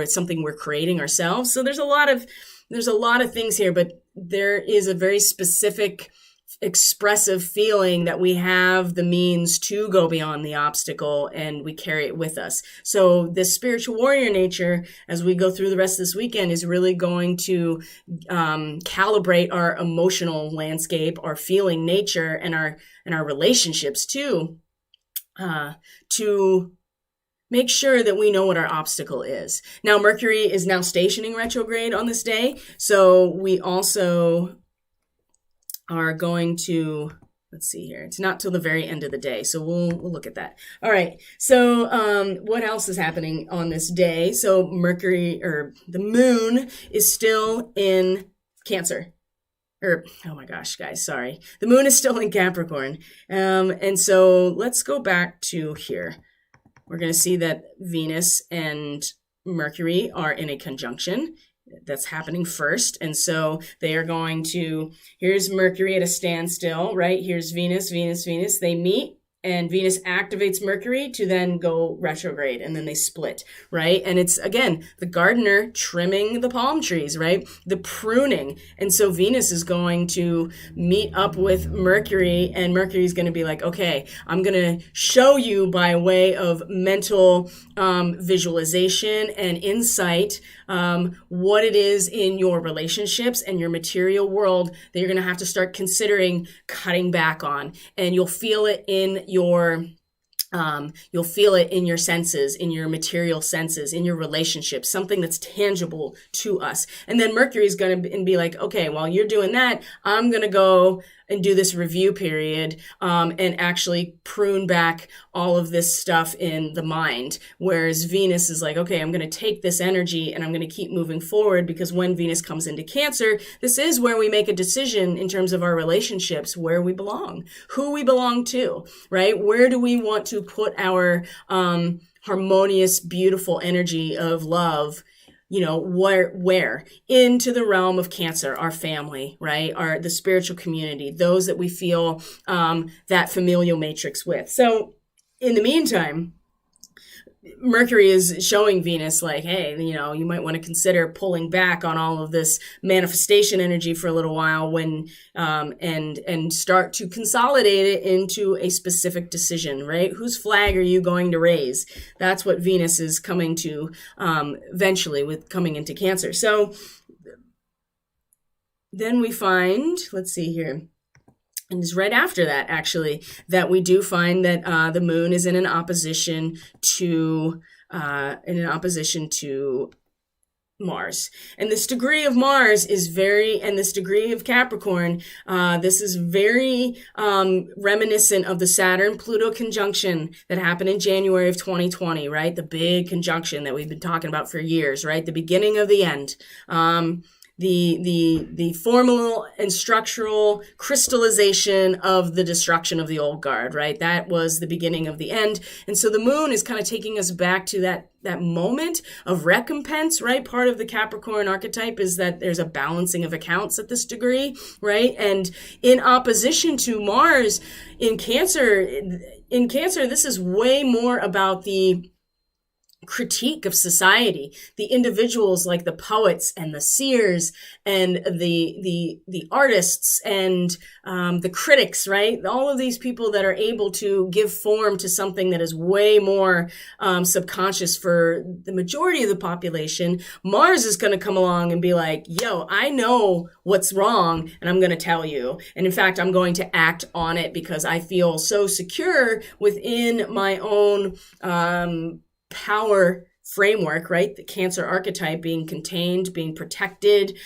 something we're creating ourselves. So there's a lot of things here, but there is a very specific expressive feeling that we have the means to go beyond the obstacle, and we carry it with us. So this spiritual warrior nature, as we go through the rest of this weekend, is really going to calibrate our emotional landscape, our feeling nature, and our relationships too, to make sure that we know what our obstacle is. Now, Mercury is now stationing retrograde on this day, so we also are going to, let's see here. It's not till the very end of the day, so we'll look at that. All right. So what else is happening on this day? So Mercury, or the moon, is still in Cancer. Oh my gosh, guys, sorry. The moon is still in Capricorn. And so let's go back to here. We're going to see that Venus and Mercury are in a conjunction. That's happening first. And so they are going to, here's Mercury at a standstill, right? Here's Venus. They meet, and Venus activates Mercury to then go retrograde, and then they split, right? And it's, again, the gardener trimming the palm trees, right? The pruning. And so Venus is going to meet up with Mercury, and Mercury is going to be like, okay, I'm going to show you by way of mental visualization and insight what it is in your relationships and your material world that you're going to have to start considering cutting back on. And you'll feel it in your senses, in your material senses, in your relationships, something that's tangible to us. And then Mercury is going to be like, okay, while you're doing that, I'm going to go and do this review period, and actually prune back all of this stuff in the mind. Whereas Venus is like, okay, I'm going to take this energy and I'm going to keep moving forward, because when Venus comes into Cancer, this is where we make a decision in terms of our relationships, where we belong, who we belong to, right? Where do we want to put our harmonious, beautiful energy of love? Where into the realm of Cancer, our family, right? The spiritual community, those that we feel that familial matrix with. So in the meantime, Mercury is showing Venus like, hey, you might want to consider pulling back on all of this manifestation energy for a little while and start to consolidate it into a specific decision, right? Whose flag are you going to raise? That's what Venus is coming to eventually with coming into Cancer. So then we find, let's see here. And it's right after that, actually, that we do find that the moon is in an opposition to Mars. And this degree of Mars is and this degree of Capricorn, this is very reminiscent of the Saturn-Pluto conjunction that happened in January of 2020, right? The big conjunction that we've been talking about for years, right? The beginning of the end. The formal and structural crystallization of the destruction of the old guard, right? That was the beginning of the end. And so the moon is kind of taking us back to that moment of recompense, right? Part of the Capricorn archetype is that there's a balancing of accounts at this degree, right? And in opposition to Mars in Cancer, this is way more about the critique of society, the individuals like the poets and the seers and the artists and the critics, right? All of these people that are able to give form to something that is way more subconscious for the majority of the population. Mars is going to come along and be like, yo, I know what's wrong and I'm going to tell you. And in fact, I'm going to act on it because I feel so secure within my own power framework, right? The Cancer archetype, being contained, being protected,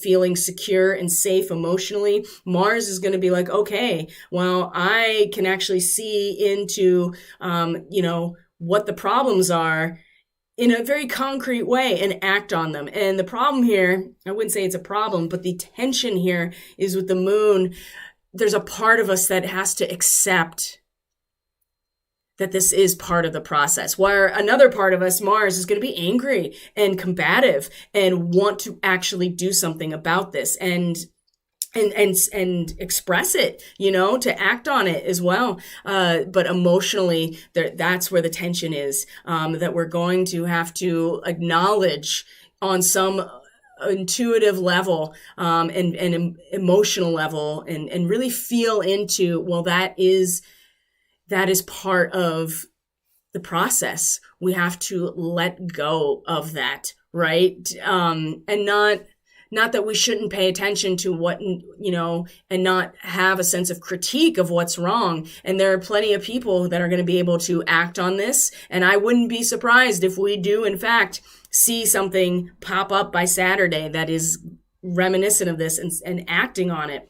feeling secure and safe emotionally. Mars is going to be like, okay, well, I can actually see into, what the problems are in a very concrete way and act on them. And the problem here, I wouldn't say it's a problem, but the tension here is with the moon, there's a part of us that has to accept that this is part of the process, where another part of us, Mars, is going to be angry and combative and want to actually do something about this and express it, to act on it as well. But emotionally, that's where the tension is, that we're going to have to acknowledge on some intuitive level, and emotional level, and really feel into, well, that is part of the process. We have to let go of that, right? And not that we shouldn't pay attention to what, and not have a sense of critique of what's wrong. And there are plenty of people that are going to be able to act on this. And I wouldn't be surprised if we do, in fact, see something pop up by Saturday that is reminiscent of this and acting on it.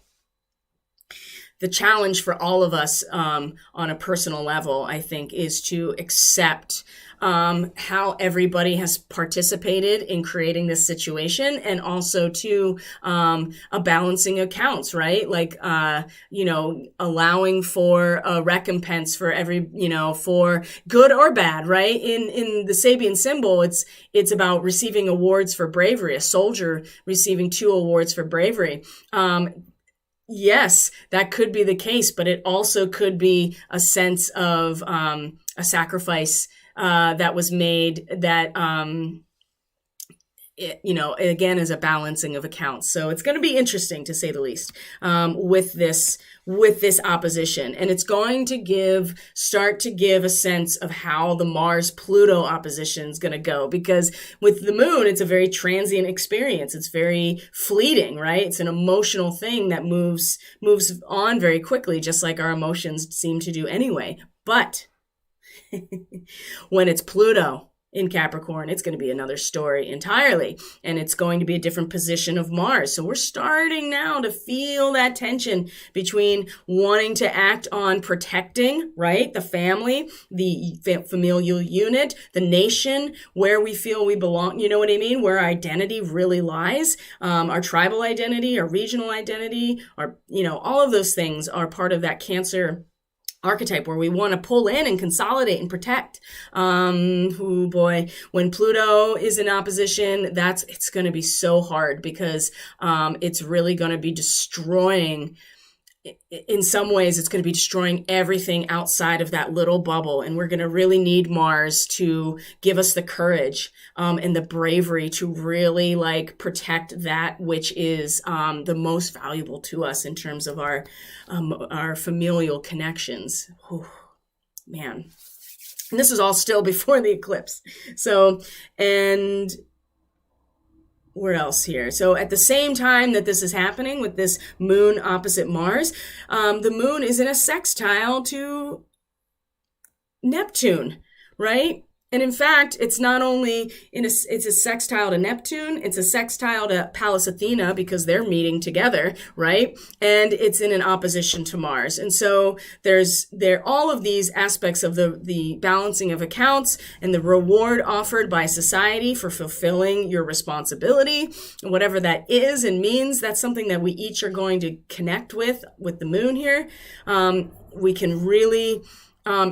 The challenge for all of us, on a personal level, I think, is to accept how everybody has participated in creating this situation, and also to a balancing accounts, right? Like, allowing for a recompense for every, for good or bad, right? In the Sabian symbol, it's about receiving awards for bravery, a soldier receiving 2 awards for bravery. Yes, that could be the case, but it also could be a sense of a sacrifice that was made that, again, is a balancing of accounts. So it's going to be interesting, to say the least, with this opposition. And it's going to start to give a sense of how the Mars-Pluto opposition is going to go. Because with the moon, it's a very transient experience. It's very fleeting, right? It's an emotional thing that moves on very quickly, just like our emotions seem to do anyway. But when it's Pluto in Capricorn, it's going to be another story entirely. And it's going to be a different position of Mars. So we're starting now to feel that tension between wanting to act on protecting, right? The family, the familial unit, the nation, where we feel we belong. You know what I mean? Where our identity really lies. Our tribal identity, our regional identity, all of those things are part of that Cancer archetype, where we want to pull in and consolidate and protect. Oh boy, when Pluto is in opposition, it's going to be so hard, because it's really going to be destroying. In some ways, it's going to be destroying everything outside of that little bubble. And we're going to really need Mars to give us the courage and the bravery to really protect that which is the most valuable to us in terms of our familial connections. Whew, man. And this is all still before the eclipse. So, and where else here? So at the same time that this is happening with this moon opposite Mars, the moon is in a sextile to Neptune, right? And in fact, it's not only it's a sextile to Neptune, it's a sextile to Pallas Athena, because they're meeting together, right? And it's in an opposition to Mars. And so there all of these aspects of the balancing of accounts and the reward offered by society for fulfilling your responsibility, whatever that is and means. That's something that we each are going to connect with the moon here. We can really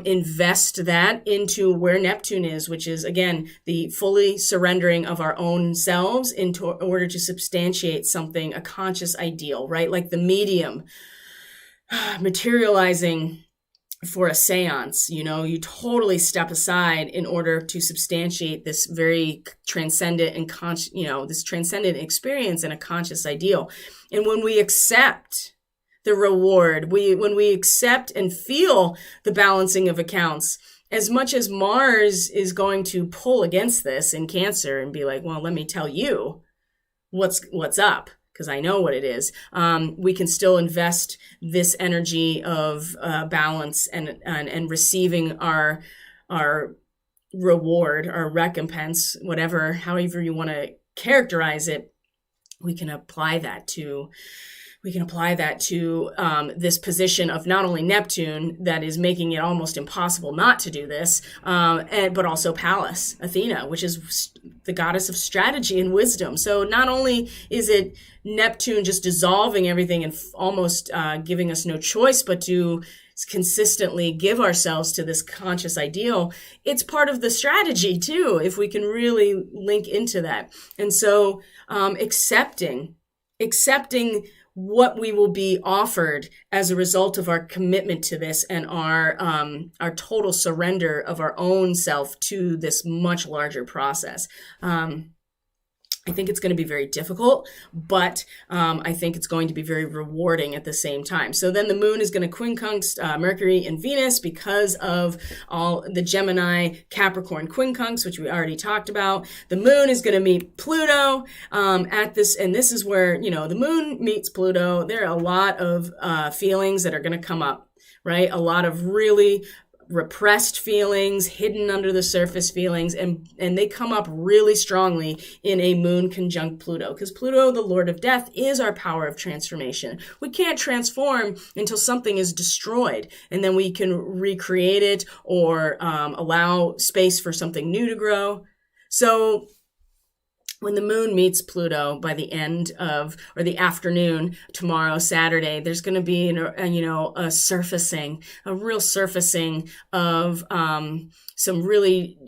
invest that into where Neptune is, which is, again, the fully surrendering of our own selves in order to substantiate something, a conscious ideal, right? Like the medium materializing for a seance, you totally step aside in order to substantiate this very transcendent and this transcendent experience and a conscious ideal. And when we accept the reward, when we accept and feel the balancing of accounts, as much as Mars is going to pull against this in Cancer and be like, well, let me tell you what's up, because I know what it is. We can still invest this energy of balance and receiving our reward or recompense, whatever, however you want to characterize it, we can apply that to this position of not only Neptune that is making it almost impossible not to do this, but also Pallas, Athena, which is the goddess of strategy and wisdom. So not only is it Neptune just dissolving everything and almost giving us no choice but to consistently give ourselves to this conscious ideal, it's part of the strategy too, if we can really link into that. And so accepting what we will be offered as a result of our commitment to this and our total surrender of our own self to this much larger process. I think it's going to be very difficult, but I think it's going to be very rewarding at the same time. So then the moon is going to quincunx Mercury and Venus because of all the Gemini Capricorn quincunx, which we already talked about. The moon is going to meet Pluto at this, and this is where, the moon meets Pluto. There are a lot of feelings that are going to come up, right? A lot of really repressed feelings, hidden under the surface feelings, and they come up really strongly in a moon conjunct Pluto, because Pluto, the Lord of Death, is our power of transformation. We can't transform until something is destroyed, and then we can recreate it or allow space for something new to grow. So when the moon meets Pluto by the end of, or the afternoon tomorrow, Saturday, there's going to be, a surfacing, a real surfacing of some really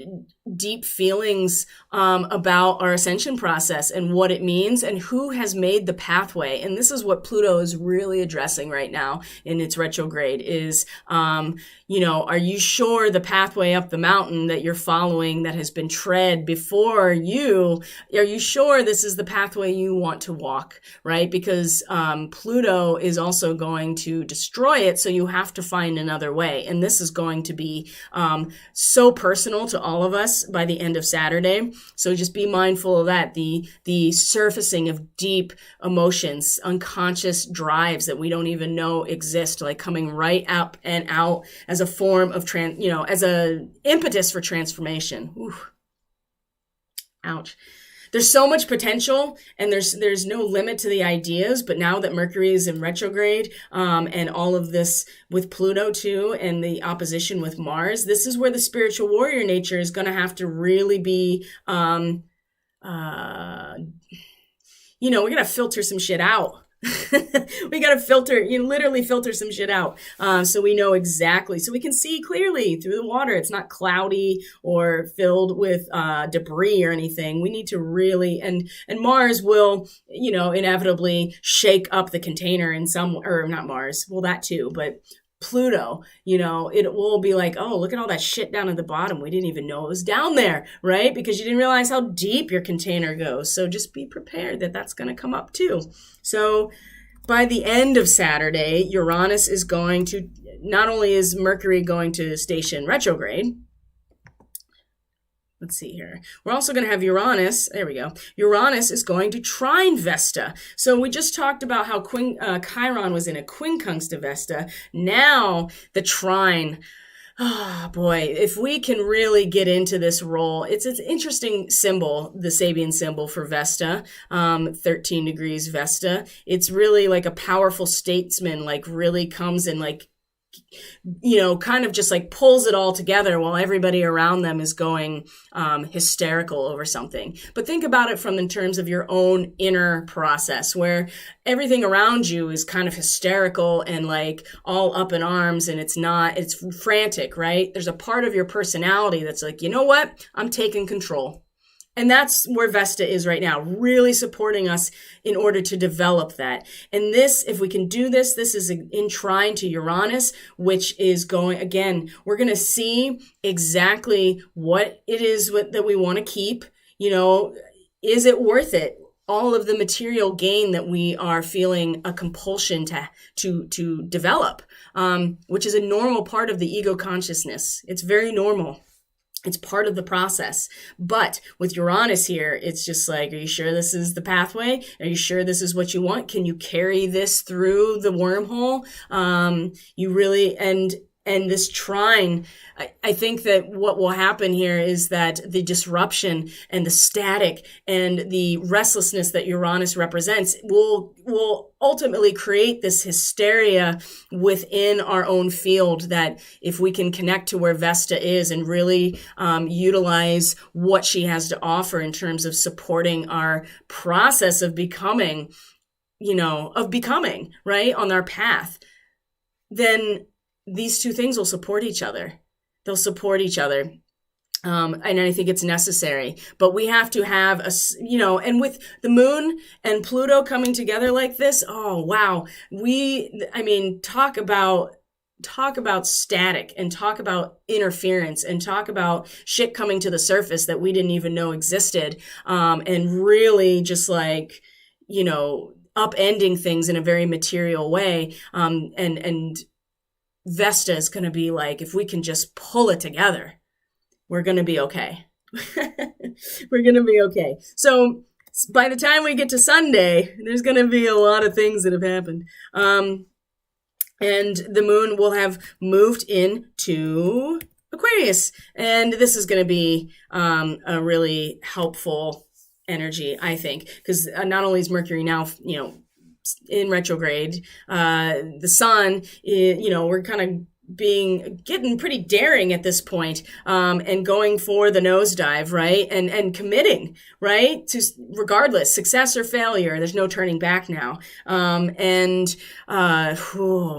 deep feelings about our ascension process and what it means and who has made the pathway. And this is what Pluto is really addressing right now in its retrograde is, are you sure the pathway up the mountain that you're following that has been tread before you, are you sure this is the pathway you want to walk, right? Because Pluto is also going to destroy it, so you have to find another way. And this is going to be so personal to all of us by the end of Saturday. So just be mindful of that, the surfacing of deep emotions, unconscious drives that we don't even know exist, like coming right up and out as a form of as a impetus for transformation. Ooh. Ouch. There's so much potential and there's no limit to the ideas, but now that Mercury is in retrograde, and all of this with Pluto too, and the opposition with Mars, this is where the spiritual warrior nature is going to have to really be, we got to filter some shit out. We got to literally filter some shit out. So we know exactly, so we can see clearly through the water. It's not cloudy or filled with debris or anything. We need to really, and Mars will, inevitably shake up the container in some, or not Mars, well, that too, but Pluto, it will be like, oh, look at all that shit down at the bottom. We didn't even know it was down there, right? Because you didn't realize how deep your container goes. So just be prepared that that's going to come up too. So by the end of Saturday, Uranus is going to, not only is Mercury going to station retrograde, let's see here. We're also going to have Uranus. There we go. Uranus is going to trine Vesta. So we just talked about how Chiron was in a quincunx to Vesta. Now the trine. Oh boy, if we can really get into this role, it's an interesting symbol, the Sabian symbol for Vesta, 13 degrees Vesta. It's really like a powerful statesman, like really comes and like, kind of just like pulls it all together while everybody around them is going hysterical over something. But think about it in terms of your own inner process where everything around you is kind of hysterical and like all up in arms, and it's frantic, right? There's a part of your personality that's like, you know what? I'm taking control. And that's where Vesta is right now, really supporting us in order to develop that. And this, if we can do this, this is in trine to Uranus, which is going, again, we're going to see exactly what it is that we want to keep. Is it worth it? All of the material gain that we are feeling a compulsion to develop, which is a normal part of the ego consciousness. It's very normal. It's part of the process. But with Uranus here, it's just like, are you sure this is the pathway? Are you sure this is what you want? Can you carry this through the wormhole? You really, and And this trine, I think that what will happen here is that the disruption and the static and the restlessness that Uranus represents will ultimately create this hysteria within our own field, that if we can connect to where Vesta is and really utilize what she has to offer in terms of supporting our process of becoming, right, on our path, then these two things will support each other. They'll support each other. And I think it's necessary, but we have to have and with the moon and Pluto coming together like this, oh, wow. Talk about static, and talk about interference, and talk about shit coming to the surface that we didn't even know existed. And really just upending things in a very material way. And Vesta is going to be like, if we can just pull it together, we're going to be okay. We're going to be okay. So by the time we get to Sunday, there's going to be a lot of things that have happened. And the moon will have moved into Aquarius. And this is going to be a really helpful energy, I think, because not only is Mercury now, in retrograde, the sun, we're kind of getting pretty daring at this point, and going for the nosedive, right? And committing, right? To regardless, success or failure, there's no turning back now. Oh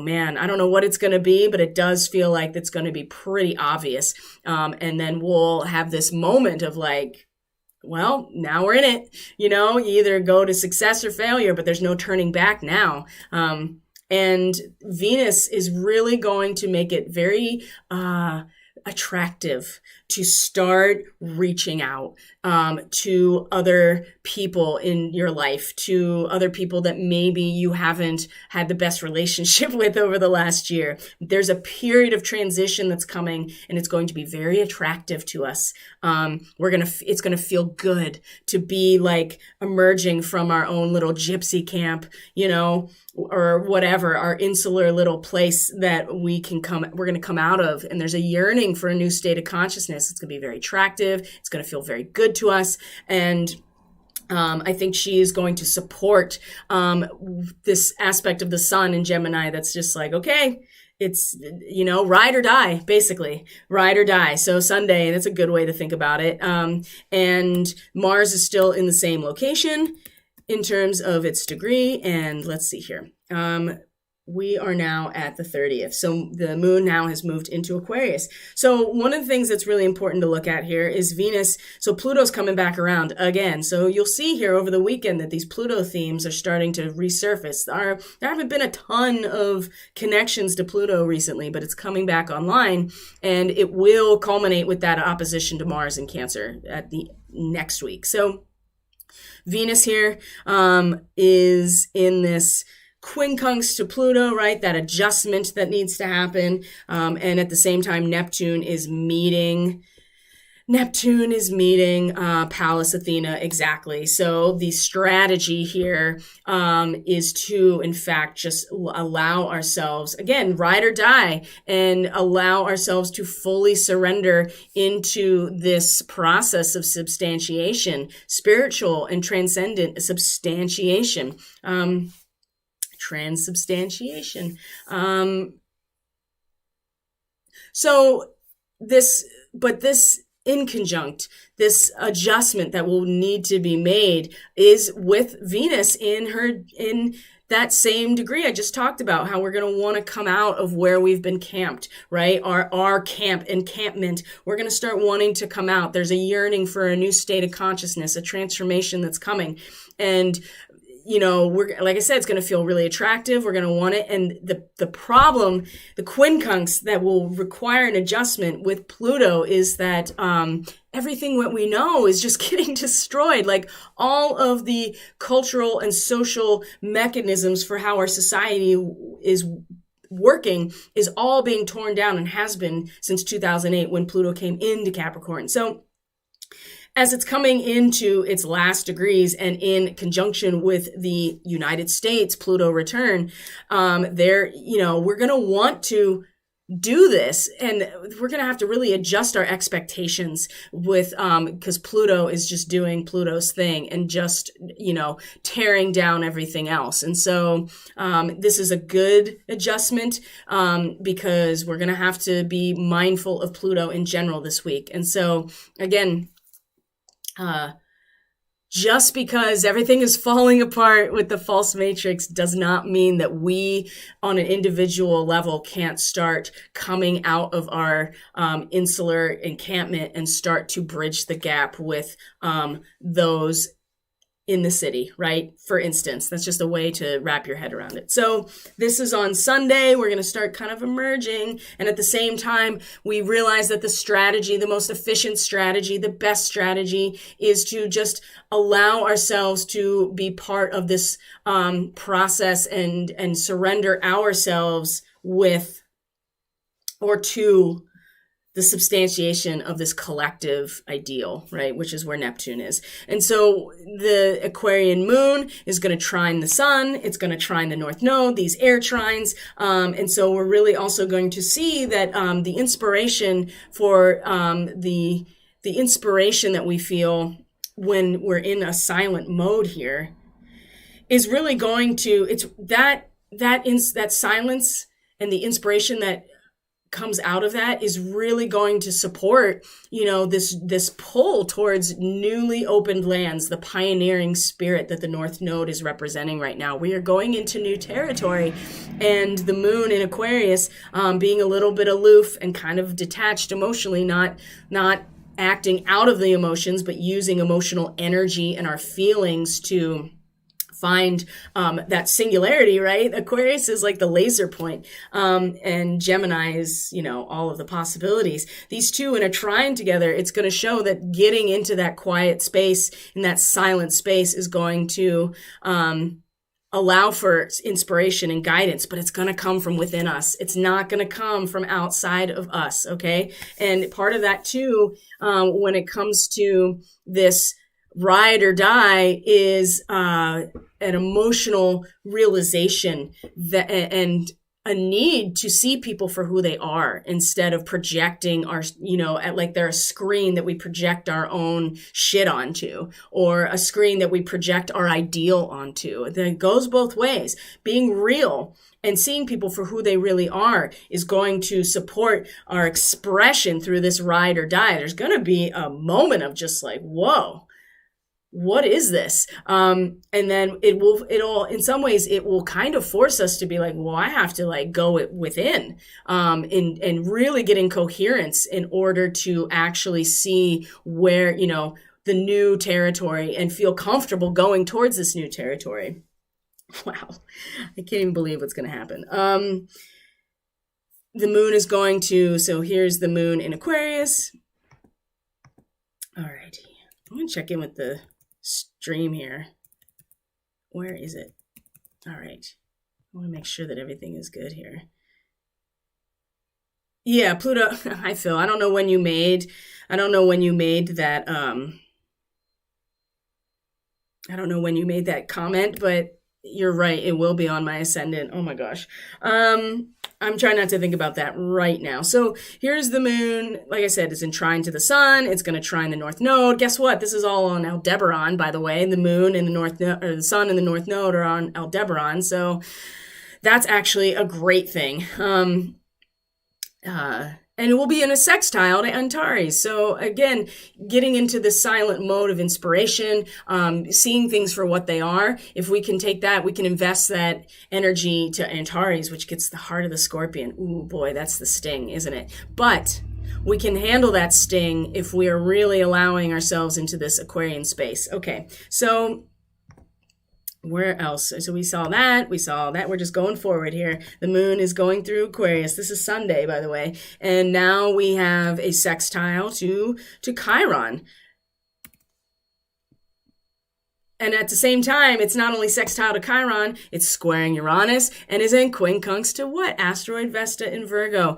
man, I don't know what it's going to be, but it does feel like it's going to be pretty obvious. And then we'll have this moment of well, now we're in it. You either go to success or failure, but there's no turning back now. And Venus is really going to make it very attractive to start reaching out to other people in your life, to other people that maybe you haven't had the best relationship with over the last year. There's a period of transition that's coming, and it's going to be very attractive to us. It's going to feel good to be emerging from our own little gypsy camp, or whatever, our insular little place that we're going to come out of. And there's a yearning for a new state of consciousness. It's going to be very attractive. It's going to feel very good to us. And I think she is going to support this aspect of the sun in Gemini that's just okay, it's, ride or die, basically. Ride or die. So Sunday, that's a good way to think about it. And Mars is still in the same location in terms of its degree. And let's see here. We are now at the 30th. So the moon now has moved into Aquarius. So one of the things that's really important to look at here is Venus. So Pluto's coming back around again. So you'll see here over the weekend that these Pluto themes are starting to resurface. There haven't been a ton of connections to Pluto recently, but it's coming back online, and it will culminate with that opposition to Mars in Cancer at the next week. So Venus here is in this quincunx to Pluto, right? That adjustment that needs to happen. And at the same time, Neptune is meeting Pallas Athena, exactly. So the strategy here is to, in fact, just allow ourselves, again, ride or die, and allow ourselves to fully surrender into this process of substantiation, spiritual and transcendent substantiation. Transubstantiation. This in conjunct, this adjustment that will need to be made is with Venus in that same degree I just talked about, how we're going to want to come out of where we've been camped, right? Our encampment. We're going to start wanting to come out. There's a yearning for a new state of consciousness, a transformation that's coming. And we're, like I said, it's going to feel really attractive. We're going to want it. And the problem, the quincunx that will require an adjustment with Pluto is that everything what we know is just getting destroyed. All of the cultural and social mechanisms for how our society is working is all being torn down, and has been since 2008 when Pluto came into Capricorn. So as it's coming into its last degrees and in conjunction with the United States Pluto return, we're going to want to do this, and we're going to have to really adjust our expectations with because Pluto is just doing Pluto's thing and just tearing down everything else. And so this is a good adjustment because we're going to have to be mindful of Pluto in general this week. And so again, just because everything is falling apart with the false matrix does not mean that we on an individual level can't start coming out of our insular encampment and start to bridge the gap with those in the city, right? For instance, that's just a way to wrap your head around it. So this is on Sunday. We're going to start kind of emerging. And at the same time, we realize that the strategy, the most efficient strategy, the best strategy is to just allow ourselves to be part of this process and surrender ourselves with or to the substantiation of this collective ideal, right? Which is where Neptune is. And so the Aquarian moon is going to trine the sun. It's going to trine the North Node, these air trines. And so we're really also going to see that the inspiration for the inspiration that we feel when we're in a silent mode here is really going to, it's that silence and the inspiration that comes out of that is really going to support, this pull towards newly opened lands, the pioneering spirit that the North Node is representing right now. We are going into new territory, and the moon in Aquarius, being a little bit aloof and kind of detached emotionally, not acting out of the emotions, but using emotional energy and our feelings to find that singularity, right? Aquarius is like the laser point, and Gemini is, all of the possibilities. These two in a trine together, it's going to show that getting into that quiet space, in that silent space, is going to allow for inspiration and guidance, but it's going to come from within us. It's not going to come from outside of us, okay? And part of that too, when it comes to this ride or die, is an emotional realization that and a need to see people for who they are instead of projecting our, like they're a screen that we project our own shit onto, or a screen that we project our ideal onto. It goes both ways. Being real and seeing people for who they really are is going to support our expression through this ride or die. There's going to be a moment of just like, whoa, what is this? And then it'll, in some ways, it will kind of force us to be like, well, I have to like go within, and really get in coherence in order to actually see where, the new territory and feel comfortable going towards this new territory. Wow. I can't even believe what's going to happen. The moon is going to, so here's the moon in Aquarius. All right. I'm going to check in with the stream here. Where is it? All right. I want to make sure that everything is good here. Yeah, Pluto. Hi, Phil. I don't know when you made that. I don't know when you made that comment, but you're right. It will be on my ascendant. Oh my gosh. I'm trying not to think about that right now. So here's the moon. Like I said, it's in trine to the sun. It's going to trine the North Node. Guess what? This is all on Aldebaran, by the way. The moon and the North Node, or the sun and the North Node, are on Aldebaran. So that's actually a great thing. And it will be in a sextile to Antares. So again, getting into the silent mode of inspiration, seeing things for what they are. If we can take that, we can invest that energy to Antares, which gets the heart of the Scorpion. Ooh, boy, that's the sting, isn't it? But we can handle that sting if we are really allowing ourselves into this Aquarian space. Okay, so where else? So we saw that. We're just going forward here. The moon is going through Aquarius. This is Sunday, by the way. And now we have a sextile to Chiron. And at the same time, it's not only sextile to Chiron, it's squaring Uranus and is in quincunx to what? Asteroid Vesta in Virgo.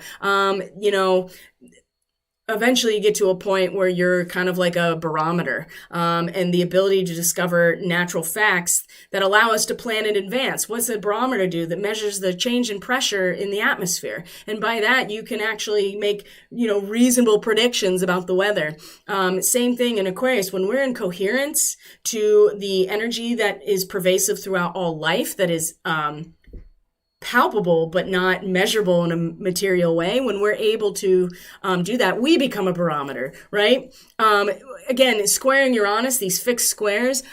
eventually you get to a point where you're kind of like a barometer, and the ability to discover natural facts that allow us to plan in advance. What's a barometer do? That measures the change in pressure in the atmosphere. And by that, you can actually make, reasonable predictions about the weather. Same thing in Aquarius. When we're in coherence to the energy that is pervasive throughout all life, that is, palpable but not measurable in a material way, when we're able to do that, we become a barometer, right? Again, squaring Uranus, these fixed squares,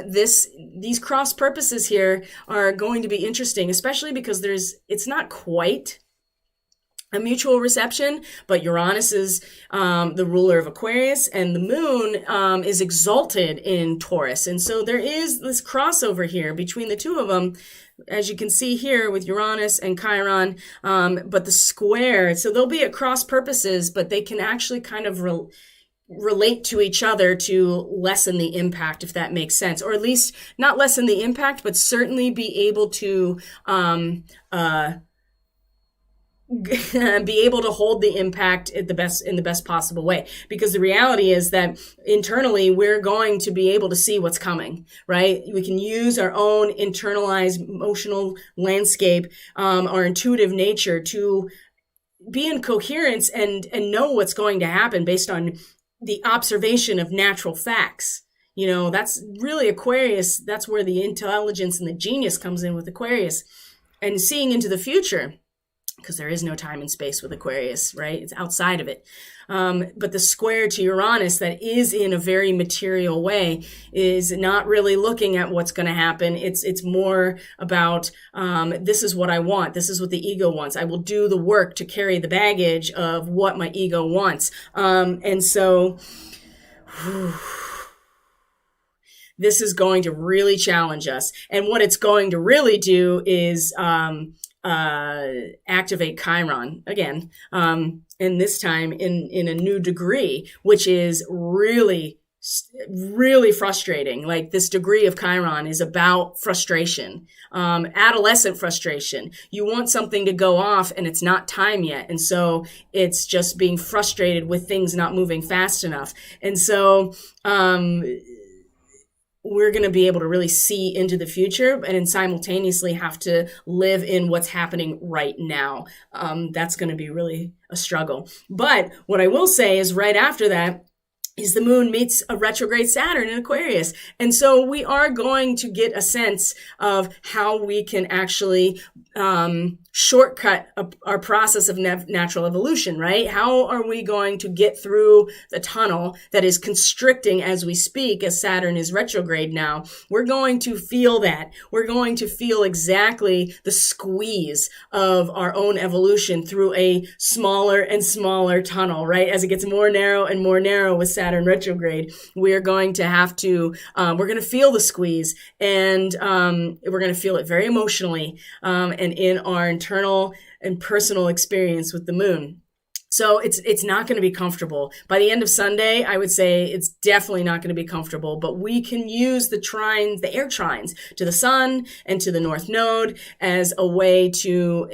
these cross purposes here are going to be interesting, especially because it's not quite a mutual reception, but Uranus is the ruler of Aquarius, and the moon is exalted in Taurus. And so there is this crossover here between the two of them, as you can see here with Uranus and Chiron, but the square, so they'll be at cross purposes, but they can actually kind of relate to each other to lessen the impact, if that makes sense, or at least not lessen the impact, but certainly be able to be able to hold the impact in the best possible way. Because the reality is that internally we're going to be able to see what's coming, right? We can use our own internalized emotional landscape, our intuitive nature, to be in coherence and know what's going to happen based on the observation of natural facts. That's really Aquarius. That's where the intelligence and the genius comes in with Aquarius, and seeing into the future. Because there is no time and space with Aquarius, right? It's outside of it. But the square to Uranus that is in a very material way is not really looking at what's going to happen. It's more about, this is what I want. This is what the ego wants. I will do the work to carry the baggage of what my ego wants. And so this is going to really challenge us. And what it's going to really do is, activate Chiron again, and this time in a new degree, which is really, really frustrating. Like, this degree of Chiron is about frustration, adolescent frustration. You want something to go off and it's not time yet. And so it's just being frustrated with things not moving fast enough. And so, we're going to be able to really see into the future and simultaneously have to live in what's happening right now. That's going to be really a struggle. But what I will say is right after that is the moon meets a retrograde Saturn in Aquarius. And so we are going to get a sense of how we can actually shortcut our process of natural evolution, right? How are we going to get through the tunnel that is constricting as we speak, as Saturn is retrograde now? We're going to feel that. We're going to feel exactly the squeeze of our own evolution through a smaller and smaller tunnel, right? As it gets more narrow and more narrow with Saturn retrograde, we're going to have to, we're going to feel the squeeze, and we're going to feel it very emotionally, and in our internal and personal experience with the moon. So it's not going to be comfortable. By the end of Sunday, I would say it's definitely not going to be comfortable, but we can use the trines, the air trines to the sun and to the North Node as a way to,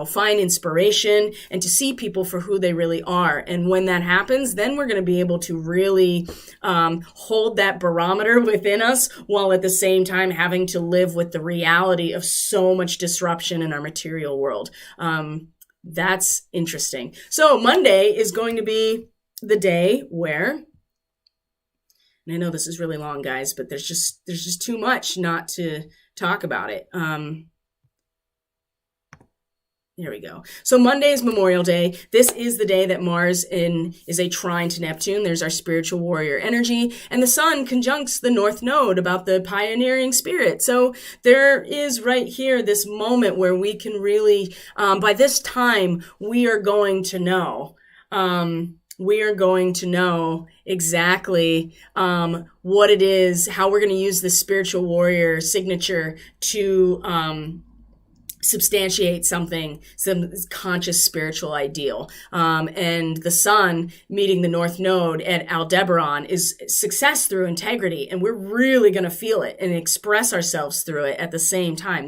find inspiration and to see people for who they really are. And when that happens, then we're going to be able to really hold that barometer within us, while at the same time having to live with the reality of so much disruption in our material world. That's interesting. So Monday is going to be the day where, and I know this is really long, guys, but there's just too much not to talk about it. There we go. So Monday is Memorial Day. This is the day that Mars is a trine to Neptune. There's our spiritual warrior energy, and the sun conjuncts the North Node about the pioneering spirit. So there is right here this moment where we can really, by this time, we are going to know exactly what it is, how we're going to use the spiritual warrior signature to substantiate something, some conscious spiritual ideal. And the sun meeting the North Node at Aldebaran is success through integrity. And we're really going to feel it and express ourselves through it at the same time.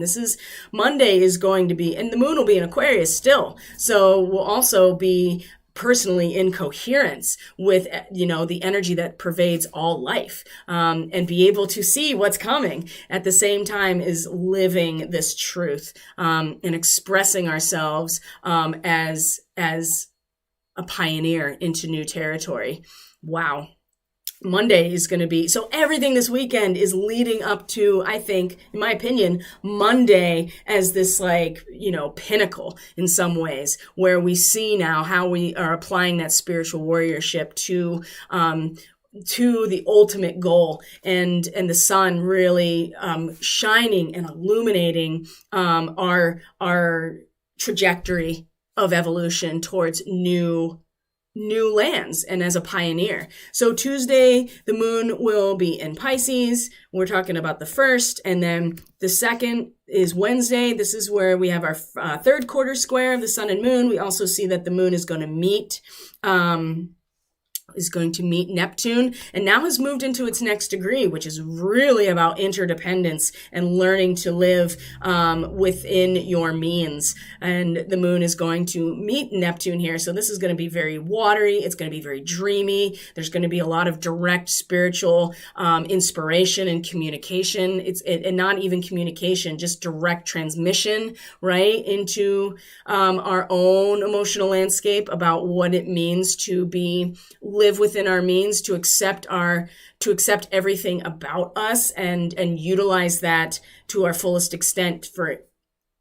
Monday is going to be, and the moon will be in Aquarius still. So we'll also be personally in coherence with, the energy that pervades all life, and be able to see what's coming at the same time is living this truth, and expressing ourselves, as a pioneer into new territory. Wow. Monday is going to be, so everything this weekend is leading up to, I think, in my opinion, Monday as this pinnacle in some ways, where we see now how we are applying that spiritual warriorship to the ultimate goal, and the sun really shining and illuminating our trajectory of evolution towards new lands and as a pioneer. So Tuesday, the moon will be in Pisces. We're talking about the 1st, and then the 2nd is Wednesday. This is where we have our third quarter square of the sun and moon. We also see that the moon is going to meet Neptune, and now has moved into its next degree, which is really about interdependence and learning to live within your means. And the moon is going to meet Neptune here. So this is going to be very watery. It's going to be very dreamy. There's going to be a lot of direct spiritual inspiration and communication. And not even communication, just direct transmission, right, into our own emotional landscape about what it means to live within our means, to accept everything about us and utilize that to our fullest extent for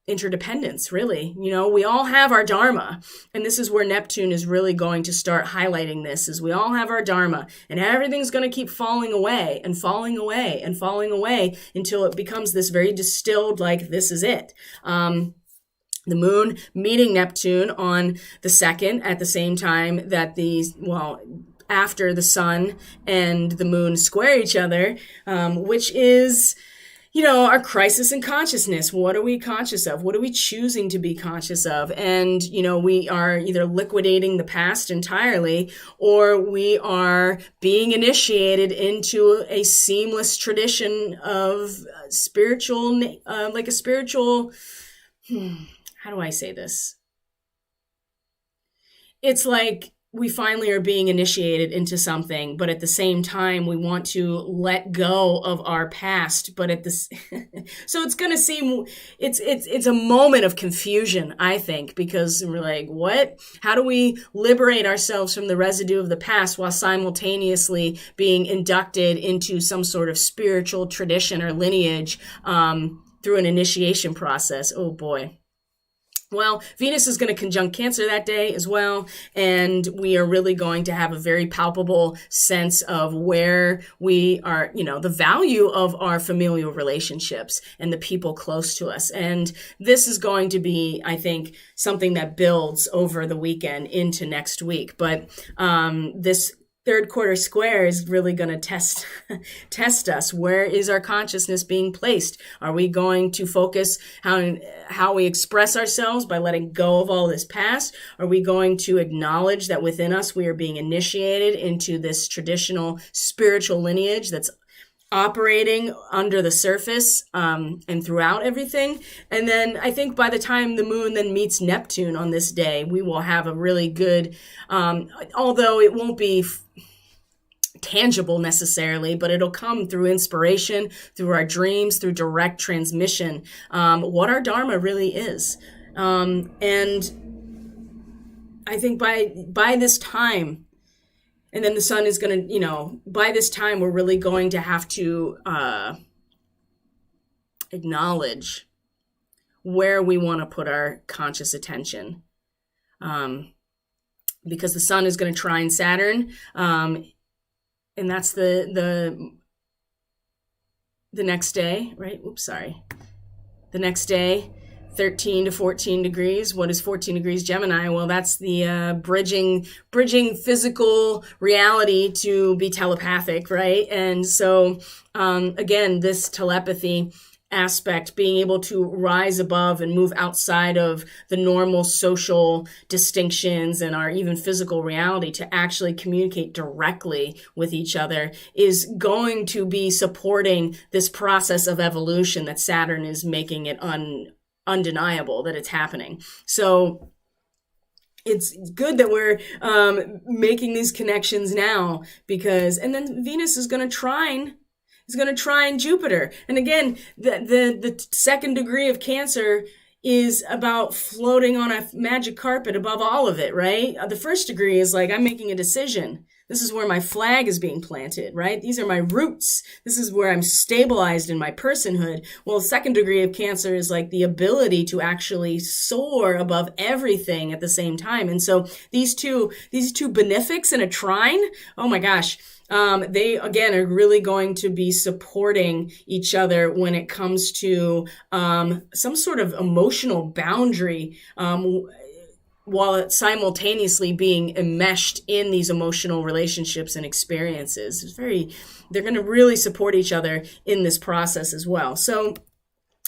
interdependence, really. We all have our dharma, and this is where Neptune is really going to start highlighting this, is we all have our dharma, and everything's going to keep falling away and falling away and falling away until it becomes this very distilled, this is it. The moon meeting Neptune on the 2nd at the same time that after the sun and the moon square each other, which is, our crisis in consciousness. What are we conscious of? What are we choosing to be conscious of? And, we are either liquidating the past entirely, or we are being initiated into a seamless tradition of spiritual, how do I say this? It's like we finally are being initiated into something, but at the same time, we want to let go of our past. But so it's going to seem, it's a moment of confusion, I think, because we're like, what? How do we liberate ourselves from the residue of the past while simultaneously being inducted into some sort of spiritual tradition or lineage through an initiation process? Oh boy. Well, Venus is going to conjunct Cancer that day as well, and we are really going to have a very palpable sense of where we are, the value of our familial relationships and the people close to us. And this is going to be, I think, something that builds over the weekend into next week. But this third quarter square is really going to test us. Where is our consciousness being placed? Are we going to focus how we express ourselves by letting go of all this past? Are we going to acknowledge that within us we are being initiated into this traditional spiritual lineage that's operating under the surface and throughout everything? And then I think by the time the moon then meets Neptune on this day, we will have a really good, although it won't be tangible necessarily, but it'll come through inspiration, through our dreams, through direct transmission, what our dharma really is. And I think by this time, and then the sun is going to, by this time, we're really going to have to acknowledge where we want to put our conscious attention. Because the sun is going to trine Saturn, and that's the next day, right? The next day, 13 to 14 degrees. What is 14 degrees Gemini? Well, that's the bridging physical reality to be telepathic, right? And so, again, this telepathy aspect, being able to rise above and move outside of the normal social distinctions and our even physical reality to actually communicate directly with each other, is going to be supporting this process of evolution that Saturn is making it undeniable that it's happening. So it's good that we're making these connections now, because, and then Venus is going to trine Jupiter. And again, the second degree of Cancer is about floating on a magic carpet above all of it, right? The first degree is like, I'm making a decision. This is where my flag is being planted, right? These are my roots. This is where I'm stabilized in my personhood. Well, second degree of Cancer is like the ability to actually soar above everything at the same time. And so these two benefics in a trine, oh my gosh, they again are really going to be supporting each other when it comes to some sort of emotional boundary, while it's simultaneously being enmeshed in these emotional relationships and experiences. They're going to really support each other in this process as well. So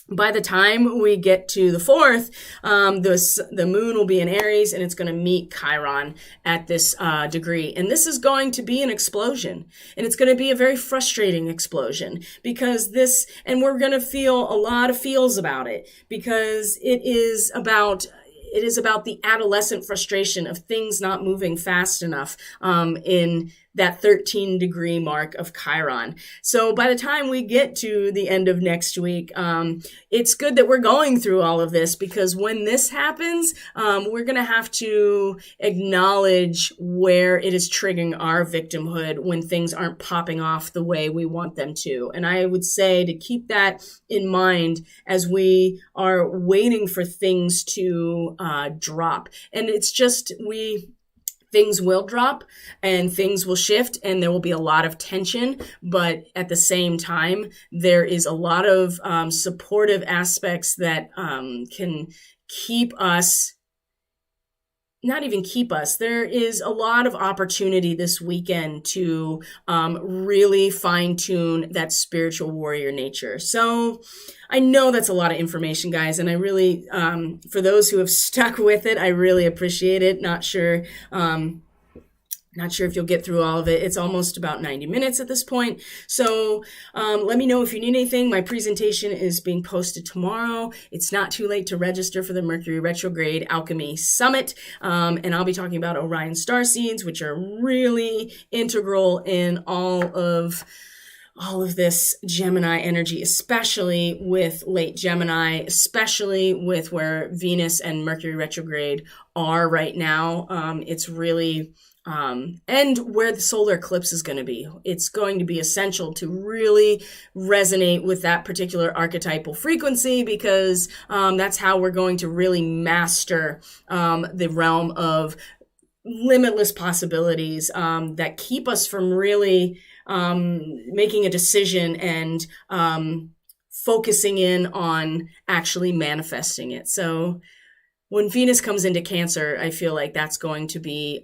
by the time we get to the 4th, the moon will be in Aries, and it's going to meet Chiron at this degree. And this is going to be an explosion. And it's going to be a very frustrating explosion, because and we're going to feel a lot of feels about it, because it is about the adolescent frustration of things not moving fast enough in that 13 degree mark of Chiron. So by the time we get to the end of next week, it's good that we're going through all of this, because when this happens, we're going to have to acknowledge where it is triggering our victimhood when things aren't popping off the way we want them to. And I would say to keep that in mind as we are waiting for things to drop. And it's just, things will drop and things will shift, and there will be a lot of tension. But at the same time, there is a lot of supportive aspects that can keep us, not even keep us. There is a lot of opportunity this weekend to really fine tune that spiritual warrior nature. So I know that's a lot of information, guys, and I really, for those who have stuck with it, I really appreciate it. Not sure if you'll get through all of it. It's almost about 90 minutes at this point. So let me know if you need anything. My presentation is being posted tomorrow. It's not too late to register for the Mercury Retrograde Alchemy Summit. And I'll be talking about Orion starseeds, which are really integral in all of this Gemini energy, especially with late Gemini, especially with where Venus and Mercury retrograde are right now. It's really, and where the solar eclipse is going to be. It's going to be essential to really resonate with that particular archetypal frequency, because that's how we're going to really master the realm of limitless possibilities that keep us from really making a decision and focusing in on actually manifesting it. So when Venus comes into Cancer, I feel like that's going to be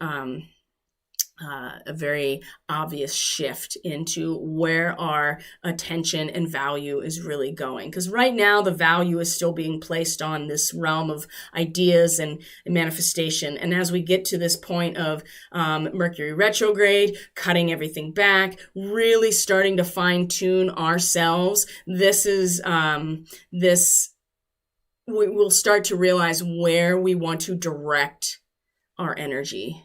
a very obvious shift into where our attention and value is really going. Because right now, the value is still being placed on this realm of ideas and manifestation. And as we get to this point of Mercury retrograde, cutting everything back, really starting to fine tune ourselves, we will start to realize where we want to direct our energy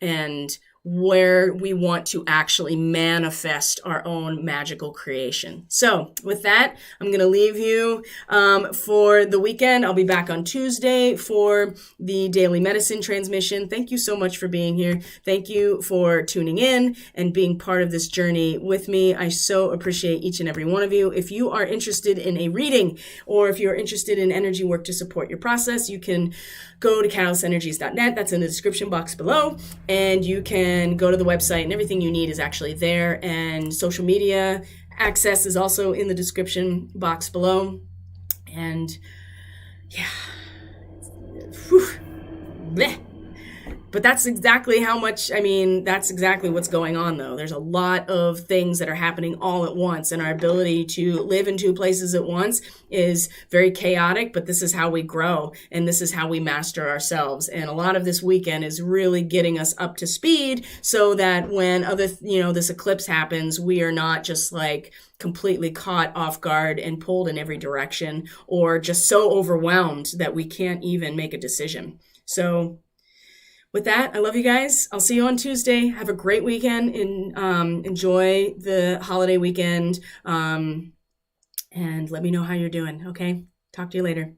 and where we want to actually manifest our own magical creation. So with that, I'm going to leave you for the weekend. I'll be back on Tuesday for the daily medicine transmission. Thank you so much for being here. Thank you for tuning in and being part of this journey with me. I so appreciate each and every one of you. If you are interested in a reading, or if you're interested in energy work to support your process, you can go to catalystenergies.net. That's in the description box below. And you can go to the website, and everything you need is actually there. And social media access is also in the description box below. And yeah. Whew. Bleh. But that's exactly that's exactly what's going on, though. There's a lot of things that are happening all at once, and our ability to live in two places at once is very chaotic, but this is how we grow, and this is how we master ourselves. And a lot of this weekend is really getting us up to speed so that when this eclipse happens, we are not just like completely caught off guard and pulled in every direction, or just so overwhelmed that we can't even make a decision. So With that, I love you guys. I'll see you on Tuesday. Have a great weekend and enjoy the holiday weekend. And let me know how you're doing. Okay. Talk to you later. Bye.